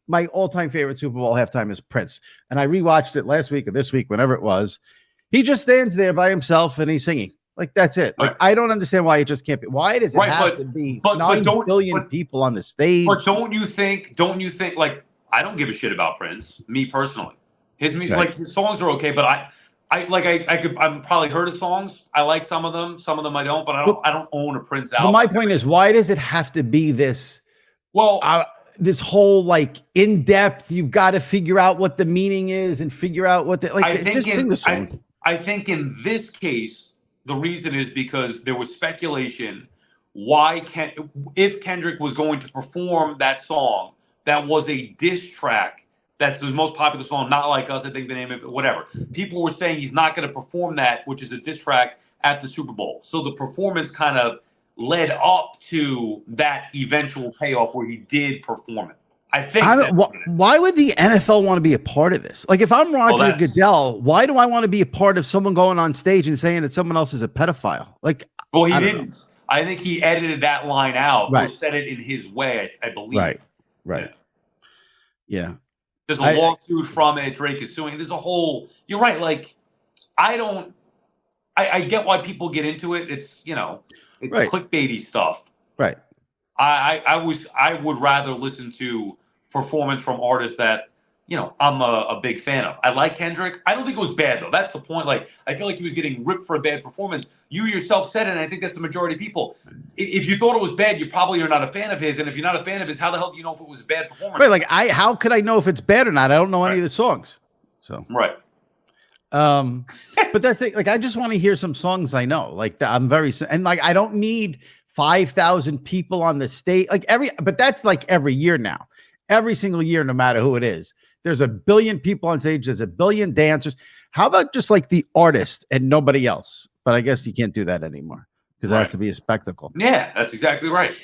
my all-time favorite Super Bowl halftime is Prince. And I rewatched it last week or this week, whenever it was. He just stands there by himself and he's singing. Like, that's it. Like, I don't understand why it just can't be. Why does it have to be 9 billion people on the stage? But don't you think, like, I don't give a shit about Prince, me personally. His songs are okay, but I'm probably heard his songs. I like some of them I don't, but I don't own a Prince album. But my point is, why does it have to be this? Well, this whole in depth. You've got to figure out what the meaning is and figure out what sing the song. I think in this case, the reason is because there was speculation. If Kendrick was going to perform that song, that was a diss track. That's the most popular song, Not Like Us, I think the name of it, whatever. People were saying he's not going to perform that, which is a diss track, at the Super Bowl. So the performance kind of led up to that eventual payoff where he did perform it. I think. Why would the NFL want to be a part of this? Like, if I'm Roger Goodell, why do I want to be a part of someone going on stage and saying that someone else is a pedophile? Like, well, he didn't. I think he edited that line out or said it in his way, I believe. Right. Yeah. There's a lawsuit from it. Drake is suing. There's a whole. You're right. Like, I get why people get into it. It's it's clickbaity stuff. Right. I would rather listen to performance from artists that I'm a big fan of. I like Kendrick. I don't think it was bad, though. That's the point. Like, I feel like he was getting ripped for a bad performance. You yourself said it, and I think that's the majority of people. If you thought it was bad, you probably are not a fan of his. And if you're not a fan of his, how the hell do you know if it was a bad performance? Right. Like, how could I know if it's bad or not? I don't know any of the songs. So, right. But that's it. Like, I just want to hear some songs I know. Like, I'm and like, I don't need 5,000 people on the stage. Like, but that's like every year now. Every single year, no matter who it is. There's a billion people on stage. There's a billion dancers. How about just like the artist and nobody else? But I guess you can't do that anymore because it has to be a spectacle. Yeah, that's exactly right.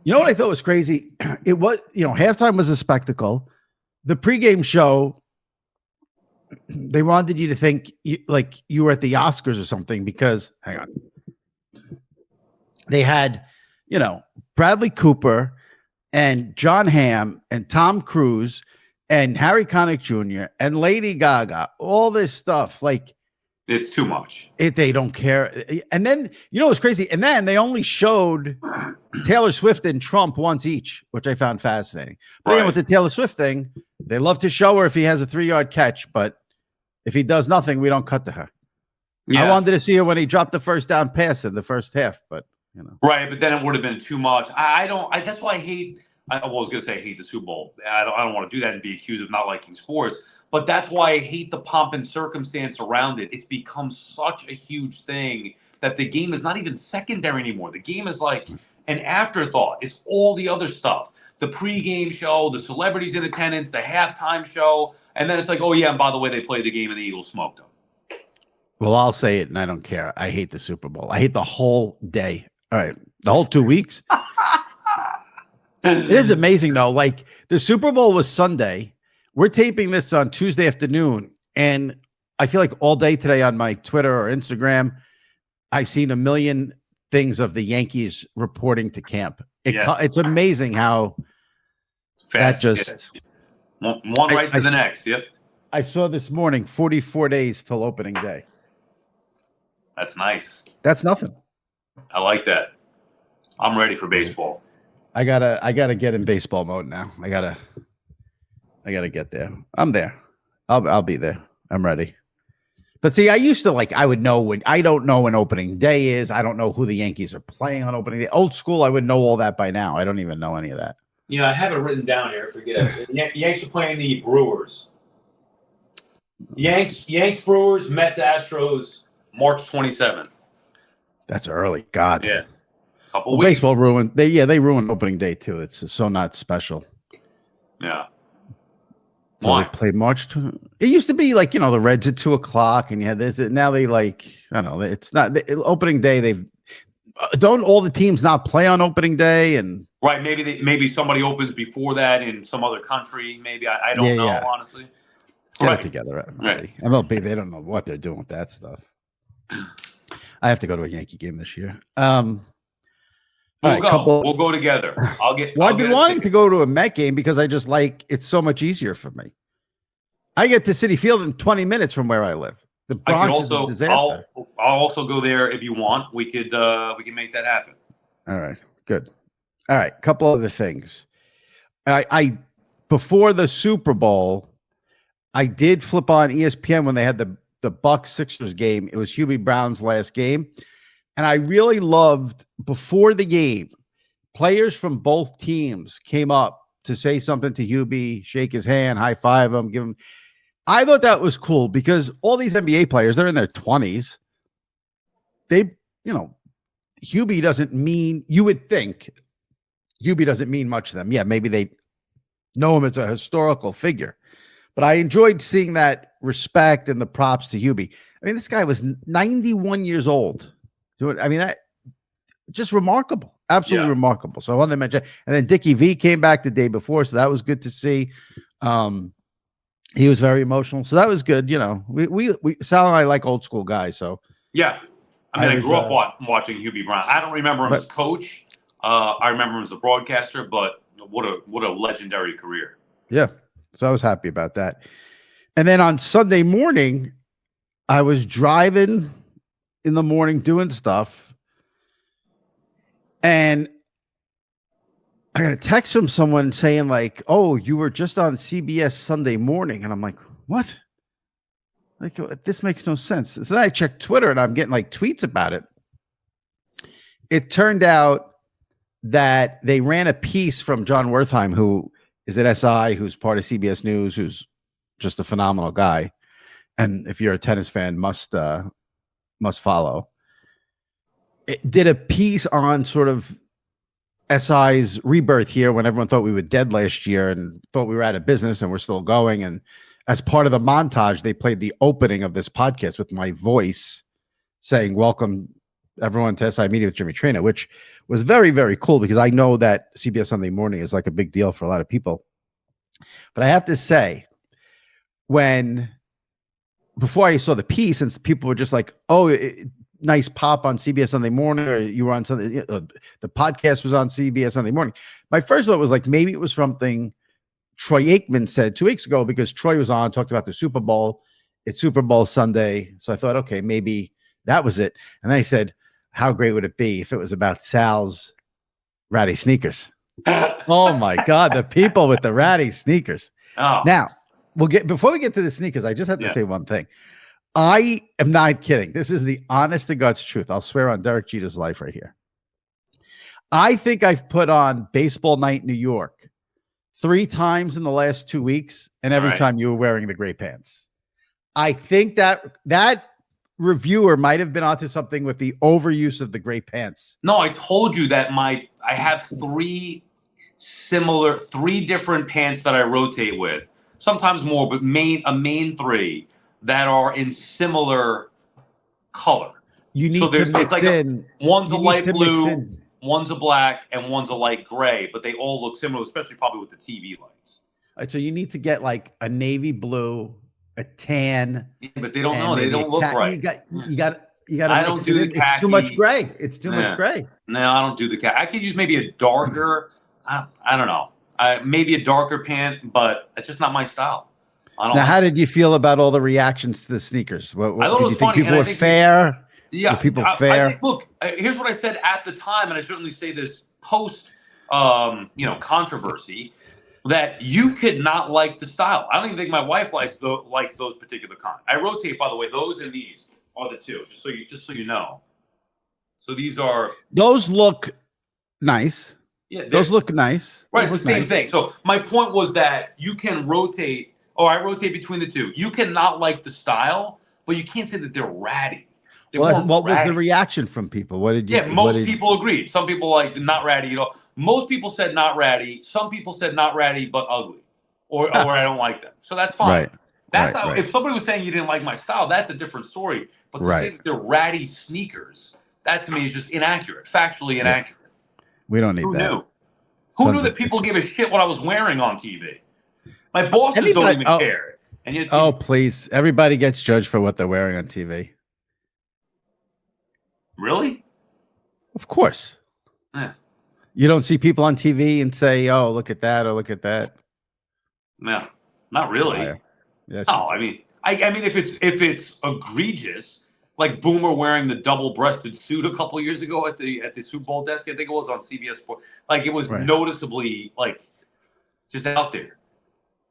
You know what I thought was crazy? It was, halftime was a spectacle. The pregame show, they wanted you to think like you were at the Oscars or something because, hang on, they had, Bradley Cooper and John Hamm and Tom Cruise and Harry Connick Jr. and Lady Gaga, all this stuff. Like, it's too much. They don't care. And then, what's crazy? And then they only showed Taylor Swift and Trump once each, which I found fascinating. But again, with the Taylor Swift thing, they love to show her if he has a 3-yard catch, but if he does nothing, we don't cut to her. Yeah. I wanted to see her when he dropped the first down pass in the first half, but Right, but then it would have been too much. That's why I hate. I was going to say I hate the Super Bowl. I don't want to do that and be accused of not liking sports. But that's why I hate the pomp and circumstance around it. It's become such a huge thing that the game is not even secondary anymore. The game is like an afterthought. It's all the other stuff. The pregame show, the celebrities in attendance, the halftime show. And then it's like, oh, yeah, and by the way, they played the game and the Eagles smoked them. Well, I'll say it and I don't care. I hate the Super Bowl. I hate the whole day. All right. The whole 2 weeks. It is amazing, though. Like, the Super Bowl was Sunday. We're taping this on Tuesday afternoon. And I feel like all day today on my Twitter or Instagram, I've seen a million things of the Yankees reporting to camp. It's amazing how fast that just one right to the next. Yep. I saw this morning 44 days till opening day. That's nice. That's nothing. I like that. I'm ready for baseball. I gotta get in baseball mode now. I gotta get there. I'm there. I'll be there. I'm ready. But see, I used to I would know I don't know when opening day is. I don't know who the Yankees are playing on opening day. Old school, I would know all that by now. I don't even know any of that. I have it written down here. Forget it. Yanks are playing the Brewers. Yanks, Brewers, Mets, Astros, March 27th. That's early. God. Yeah. Couple weeks. Baseball ruined. They ruined opening day too. It's so not special. Yeah. So Why? They played March. It used to be the Reds at 2:00, and you had this. Now they I don't know. It's not opening day. Don't all the teams not play on opening day and right? Maybe somebody opens before that in some other country. Maybe I don't know honestly. Get it together, right? MLB, they don't know what they're doing with that stuff. I have to go to a Yankee game this year. We'll go. We'll go together. I've been wanting to go to a Met game because I just it's so much easier for me. I get to Citi Field in 20 minutes from where I live. The Bronx is a disaster. I'll also go there if you want. We can make that happen. All right, good. All right, couple other things. I before the Super Bowl, I did flip on ESPN when they had the Bucks Sixers game. It was Hubie Brown's last game. And I really loved before the game, players from both teams came up to say something to Hubie, shake his hand, high five him, give him. I thought that was cool because all these NBA players, they're in their 20s. Hubie doesn't mean, you would think Hubie doesn't mean much to them. Yeah, maybe they know him as a historical figure. But I enjoyed seeing that respect and the props to Hubie. I mean, this guy was 91 years old. That just remarkable, absolutely remarkable. So I wanted to mention, and then Dickie V came back the day before, so that was good to see. He was very emotional, so that was good. We Sal and I like old school guys, so yeah. I grew up watching Hubie Brown. I don't remember him as coach. I remember him as a broadcaster, but what a legendary career. Yeah, so I was happy about that. And then on Sunday morning, I was driving in the morning doing stuff, and I got a text from someone saying like, "Oh, you were just on CBS Sunday Morning," and I'm like, "What? Like, this makes no sense." So then I checked Twitter, and I'm getting like tweets about it. It turned out that they ran a piece from John Wertheim, who is at SI, who's part of CBS News, who's just a phenomenal guy, and if you're a tennis fan, must follow. It did a piece on sort of SI's rebirth here when everyone thought we were dead last year and thought we were out of business, and we're still going. And as part of the montage, they played the opening of this podcast with my voice saying, "Welcome everyone to SI Media with Jimmy Traina," which was very, very cool because I know that CBS Sunday Morning is like a big deal for a lot of people. But I have to say, before I saw the piece and people were just like, "Oh, nice pop on CBS Sunday Morning," or "You were on something," the podcast was on CBS Sunday Morning. My first thought was like, maybe it was something Troy Aikman said 2 weeks ago, because Troy was on, talked about the Super Bowl. It's Super Bowl Sunday. So I thought, okay, maybe that was it. And then I said, how great would it be if it was about Sal's ratty sneakers? Oh my God, the people with the ratty sneakers. Oh. Now, before we get to the sneakers, I just have to say one thing. I am not kidding. This is the honest to God's truth. I'll swear on Derek Jeter's life right here. I think I've put on Baseball Night New York 3 times in the last 2 weeks, and every time you were wearing the gray pants. I think that reviewer might have been onto something with the overuse of the gray pants. No, I told you that I have 3 different pants that I rotate with, sometimes more, but a main 3 that are in similar color. You need to mix in. One's a light blue, one's a black, and one's a light gray, but they all look similar, especially probably with the TV lights. All right, so you need to get like a navy blue, a tan. Yeah, but they don't know. They don't look right. You got. I don't do the khaki. It's too much gray. It's too much gray. No, I don't do the khaki. I could use maybe a darker. I don't know. Maybe a darker pant, but it's just not my style. How did you feel about all the reactions to the sneakers? I thought did you think people were fair? Yeah, were people fair? Look, here's what I said at the time, and I certainly say this post, controversy, that you could not like the style. I don't even think my wife likes those particular kind. I rotate, by the way. Those and these are the 2, just so you know. So those look nice. Yeah, those look nice. Right, it's the same thing. So my point was that you can rotate. I rotate between the 2. You cannot like the style, but you can't say that they're ratty. What was the reaction from people? What did you? Yeah, most people agreed. Some people like not ratty at all. Most people said not ratty. Some people said not ratty but ugly, or I don't like them. So that's fine. Right. That's not. If somebody was saying you didn't like my style, that's a different story. But to say that they're ratty sneakers, that to me is just inaccurate, factually inaccurate. We don't need that. Knew? Who knew that people give a shit what I was wearing on TV? My bosses don't even care. And yet, please. Everybody gets judged for what they're wearing on TV. Really? Of course. Yeah. You don't see people on TV and say, "Oh, look at that," or "Look at that." No, not really. Yes. No, I mean, if it's egregious, like Boomer wearing the double-breasted suit a couple years ago at the Super Bowl desk, I think it was on CBS Sports. Like it was noticeably like just out there.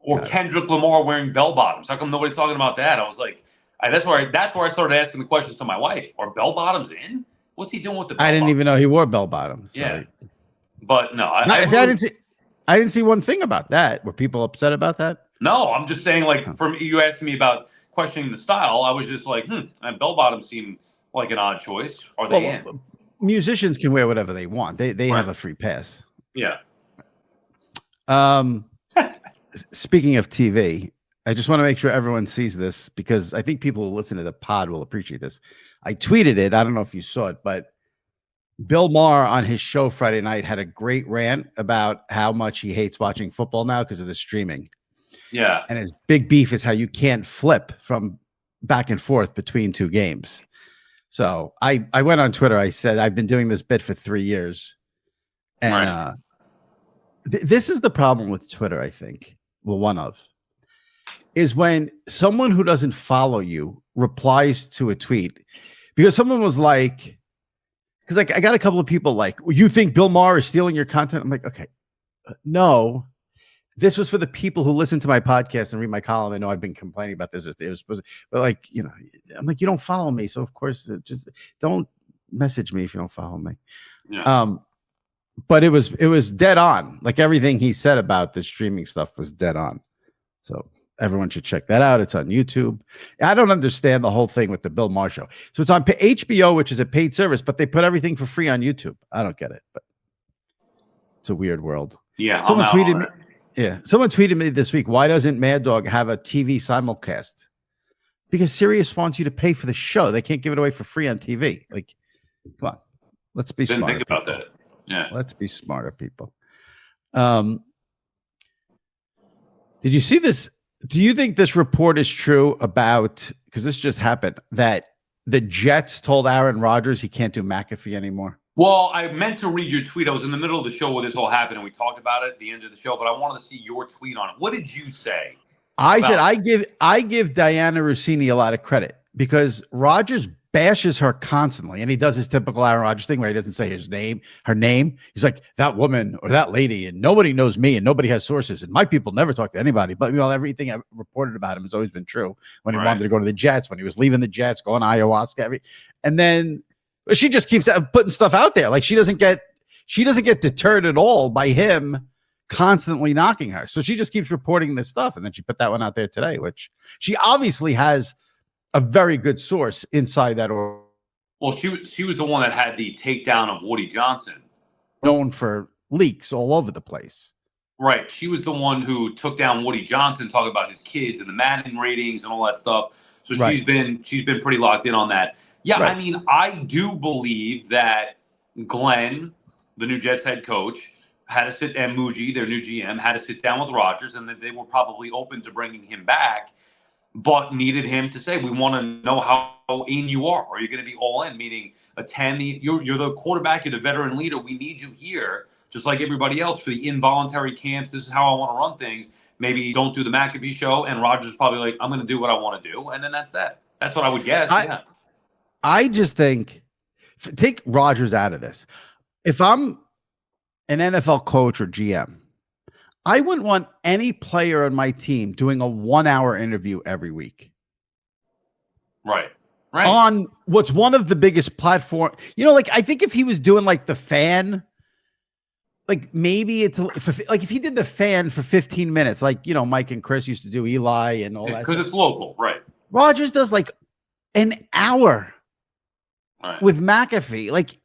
Or Kendrick Lamar wearing bell bottoms. How come nobody's talking about that? I was like, that's where I started asking the questions to my wife. Are bell bottoms in? What's he doing with the bell I didn't even know he wore bell bottoms. So. Yeah. But no, I didn't see one thing about that. Were people upset about that? No, I'm just saying, like, from you asking me about questioning the style, I was just like, and bell bottoms seem like an odd choice. Are they in? Musicians can wear whatever they want. They have a free pass. Yeah. Speaking of TV, I just want to make sure everyone sees this because I think people who listen to the pod will appreciate this. I tweeted it. I don't know if you saw it, but Bill Maher on his show Friday night had a great rant about how much he hates watching football now because of the streaming. Yeah. And his big beef is how you can't flip from back and forth between 2 games. So I went on Twitter. I said, I've been doing this bit for 3 years. And this is the problem with Twitter, I think. Well, one of. Is when someone who doesn't follow you replies to a tweet. Because someone was like, because like I got a couple of people like, well, you think Bill Maher is stealing your content? I'm like, okay, No. This was for the people who listen to my podcast and read my column. I know I've been complaining about this. It was supposed to, but like, I'm like, you don't follow me. So of course, just don't message me if you don't follow me. Yeah. But it was dead on. Like everything he said about the streaming stuff was dead on. So everyone should check that out. It's on YouTube. I don't understand the whole thing with the Bill Maher show. So it's on HBO, which is a paid service, but they put everything for free on YouTube. I don't get it, but it's a weird world. Yeah. Someone tweeted me. Yeah, someone tweeted me this week, why doesn't Mad Dog have a TV simulcast? Because Sirius wants you to pay for the show. They can't give it away for free on TV. Like, come on. Let's be smart. Didn't think about that. Yeah. Let's be smarter, people. Did you see this? Do you think this report is true about, because this just happened, that the Jets told Aaron Rodgers he can't do McAfee anymore? Well, I meant to read your tweet. I was in the middle of the show where this all happened, and we talked about it at the end of the show, but I wanted to see your tweet on it. What did you say? I said I give Diana Rossini a lot of credit because Rodgers bashes her constantly, and he does his typical Aaron Rodgers thing where he doesn't say her name. He's like, that woman or that lady, and nobody knows me, and nobody has sources, and my people never talk to anybody. But everything I've reported about him has always been true. When he wanted to go to the Jets, when he was leaving the Jets, going to ayahuasca, and then she just keeps putting stuff out there. Like she doesn't get deterred at all by him constantly knocking her. So she just keeps reporting this stuff. And then she put that one out there today, which she obviously has a very good source inside that. Well, she was the one that had the takedown of Woody Johnson. Known for leaks all over the place. Right. She was the one who took down Woody Johnson, talking about his kids and the Madden ratings and all that stuff. So she's been pretty locked in on that. Yeah, I mean, I do believe that Glenn, the new Jets head coach, and Muji, their new GM, had to sit down with Rodgers, and that they were probably open to bringing him back, but needed him to say, we want to know how in you are. Are you going to be all in, meaning attend you're the quarterback, you're the veteran leader. We need you here, just like everybody else, for the involuntary camps. This is how I want to run things. Maybe don't do the McAfee show. And Rodgers is probably like, I'm going to do what I want to do. And then that's that. That's what I would guess. I just think, take Rodgers out of this. If I'm an NFL coach or GM, I wouldn't want any player on my team doing a 1-hour interview every week. Right. On what's one of the biggest platforms. Like I think if he was doing like the Fan, like maybe it's like if he did the Fan for 15 minutes, like, Mike and Chris used to do, Eli and all that. Because it's local, right? Rodgers does like an hour. Right. With McAfee, like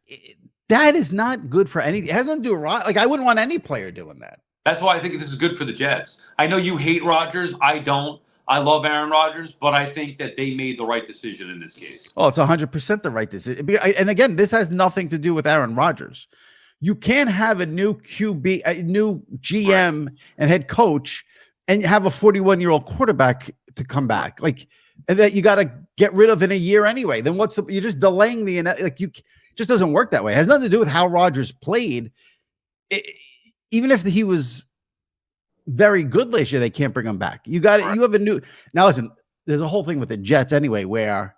that is not good for anything. It has nothing to do with like I wouldn't want any player doing that. That's why I think this is good for the Jets. I know you hate Rodgers. I don't. I love Aaron Rodgers, but I think that they made the right decision in this case. Oh, it's 100% the right decision. And again, this has nothing to do with Aaron Rodgers. You can't have a new QB, a new GM and head coach, and have a 41-year-old quarterback to come back. Like, and that you got to get rid of in a year anyway. Then you're just delaying just doesn't work that way. It has nothing to do with how Rodgers played. Even if he was very good last year, they can't bring him back. You have a new, now listen, there's a whole thing with the Jets anyway, where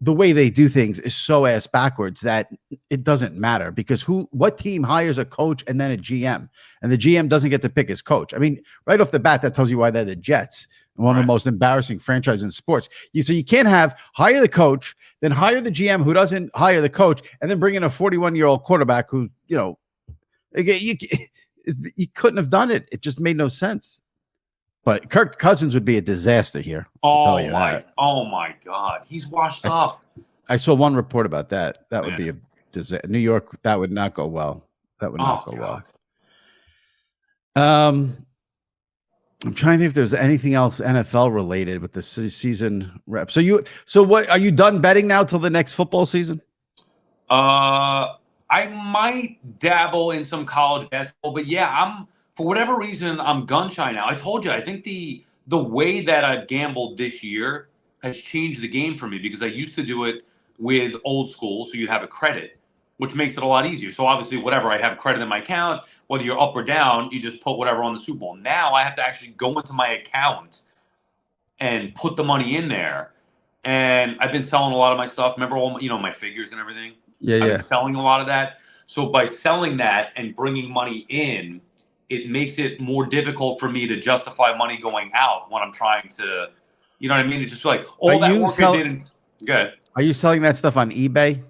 the way they do things is so ass backwards that it doesn't matter because what team hires a coach and then a GM, and the GM doesn't get to pick his coach. I mean, right off the bat, that tells you why they're the Jets. One of the most embarrassing franchises in sports. So you can't hire the coach, then hire the GM who doesn't hire the coach, and then bring in a 41-year-old quarterback who, you couldn't have done it. It just made no sense. But Kirk Cousins would be a disaster here. Oh my God, he's washed up. I saw one report about that. That would be a disaster. New York, that would not go well. That would not go well. I'm trying to think if there's anything else NFL related with the season rep. So what are you done betting now till the next football season? I might dabble in some college basketball, but yeah, for whatever reason, I'm gun shy now. I told you, I think the way that I've gambled this year has changed the game for me because I used to do it with old school, so you'd have a credit, which makes it a lot easier. So obviously, whatever, I have credit in my account, whether you're up or down, you just put whatever on the Super Bowl. Now I have to actually go into my account and put the money in there. And I've been selling a lot of my stuff. Remember all my figures and everything? Yeah. I've been selling a lot of that. So by selling that and bringing money in, it makes it more difficult for me to justify money going out when I'm trying to, you know what I mean? It's just like all that work I did. Good. Are you selling that stuff on eBay?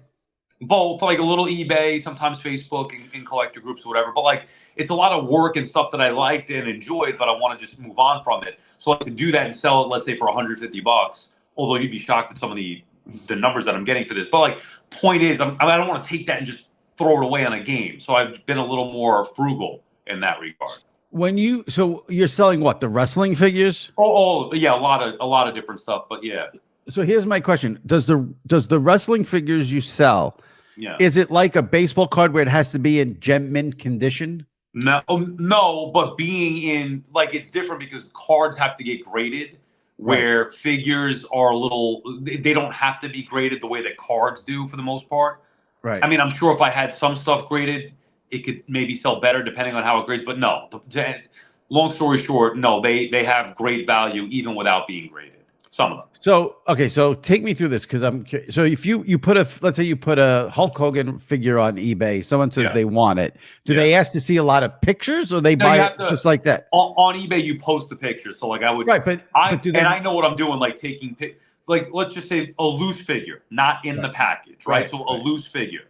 Both, like a little eBay, sometimes Facebook and collector groups or whatever. But like, it's a lot of work and stuff that I liked and enjoyed, but I want to just move on from it. So like to do that and sell it, let's say for $150, although you'd be shocked at some of the numbers that I'm getting for this. But like, point is, I don't want to take that and just throw it away on a game. So I've been a little more frugal in that regard. So you're selling what, the wrestling figures? Oh yeah, a lot of different stuff. But yeah. So here's my question: Does the wrestling figures you sell? Yeah. Is it like a baseball card where it has to be in gem mint condition? No, but being in, like, it's different because cards have to get graded, where figures are they don't have to be graded the way that cards do for the most part. Right. I mean, I'm sure if I had some stuff graded, it could maybe sell better depending on how it grades. But no, long story short, no, they have great value even without being graded. Some of them. So, okay. So take me through this. So if you put let's say you put a Hulk Hogan figure on eBay, someone says they want it. Do they ask to see a lot of pictures or they buy it just like that? On eBay, you post the pictures. So like I would, I know what I'm doing, like taking like, let's just say a loose figure, not in the package, right? So a loose figure,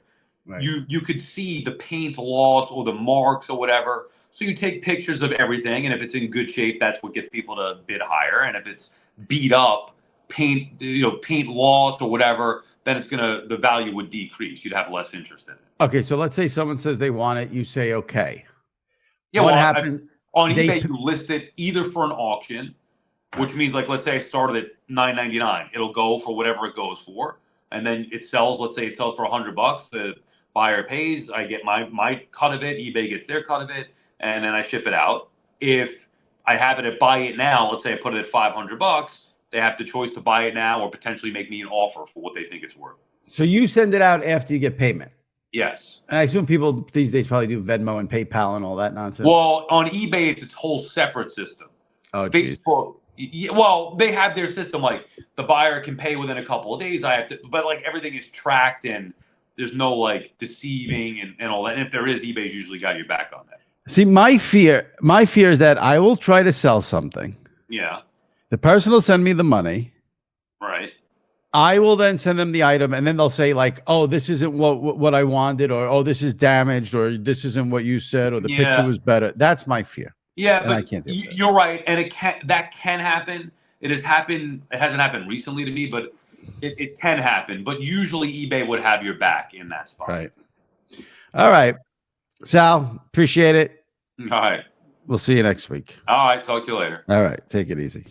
you could see the paint loss or the marks or whatever. So you take pictures of everything. And if it's in good shape, that's what gets people to bid higher. And if it's beat up, paint loss or whatever, then the value would decrease. You'd have less interest in it. Okay, so let's say someone says they want it, you say okay. Yeah, what happened on eBay? You list it either for an auction, which means, like, let's say I started at $9.99, it'll go for whatever it goes for, and then it sells. Let's say it sells for $100. The buyer pays. I get my cut of it. eBay gets their cut of it, and then I ship it out. If I have it at buy it now, let's say I put it at $500, they have the choice to buy it now or potentially make me an offer for what they think it's worth. So you send it out after you get payment? Yes. And I assume people these days probably do Venmo and PayPal and all that nonsense. Well, on eBay, it's a whole separate system. Oh, Facebook, well, they have their system. Like, the buyer can pay within a couple of days. But like, everything is tracked and there's no like deceiving and all that. And if there is, eBay's usually got your back on that. See, my fear is that I will try to sell something. Yeah. The person will send me the money. Right. I will then send them the item, and then they'll say like, "Oh, this isn't what I wanted," or "Oh, this is damaged," or "This isn't what you said," or "The picture was better." That's my fear. Yeah, but I can't do that. You're right, and that can happen. It has happened. It hasn't happened recently to me, but it can happen. But usually, eBay would have your back in that spot. Right. All right, Sal. Appreciate it. All right. We'll see you next week. All right. Talk to you later. All right. Take it easy.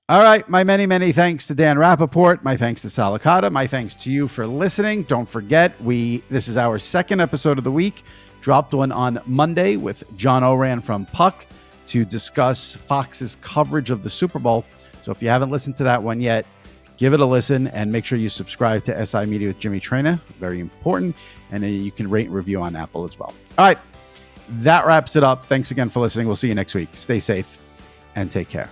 All right. My many, many thanks to Dan Rapaport. My thanks to Sal Licata. My thanks to you for listening. Don't forget, this is our second episode of the week. Dropped one on Monday with John Oran from Puck to discuss Fox's coverage of the Super Bowl. So if you haven't listened to that one yet, give it a listen and make sure you subscribe to SI Media with Jimmy Traina. Very important. And then you can rate and review on Apple as well. All right. That wraps it up. Thanks again for listening. We'll see you next week. Stay safe and take care.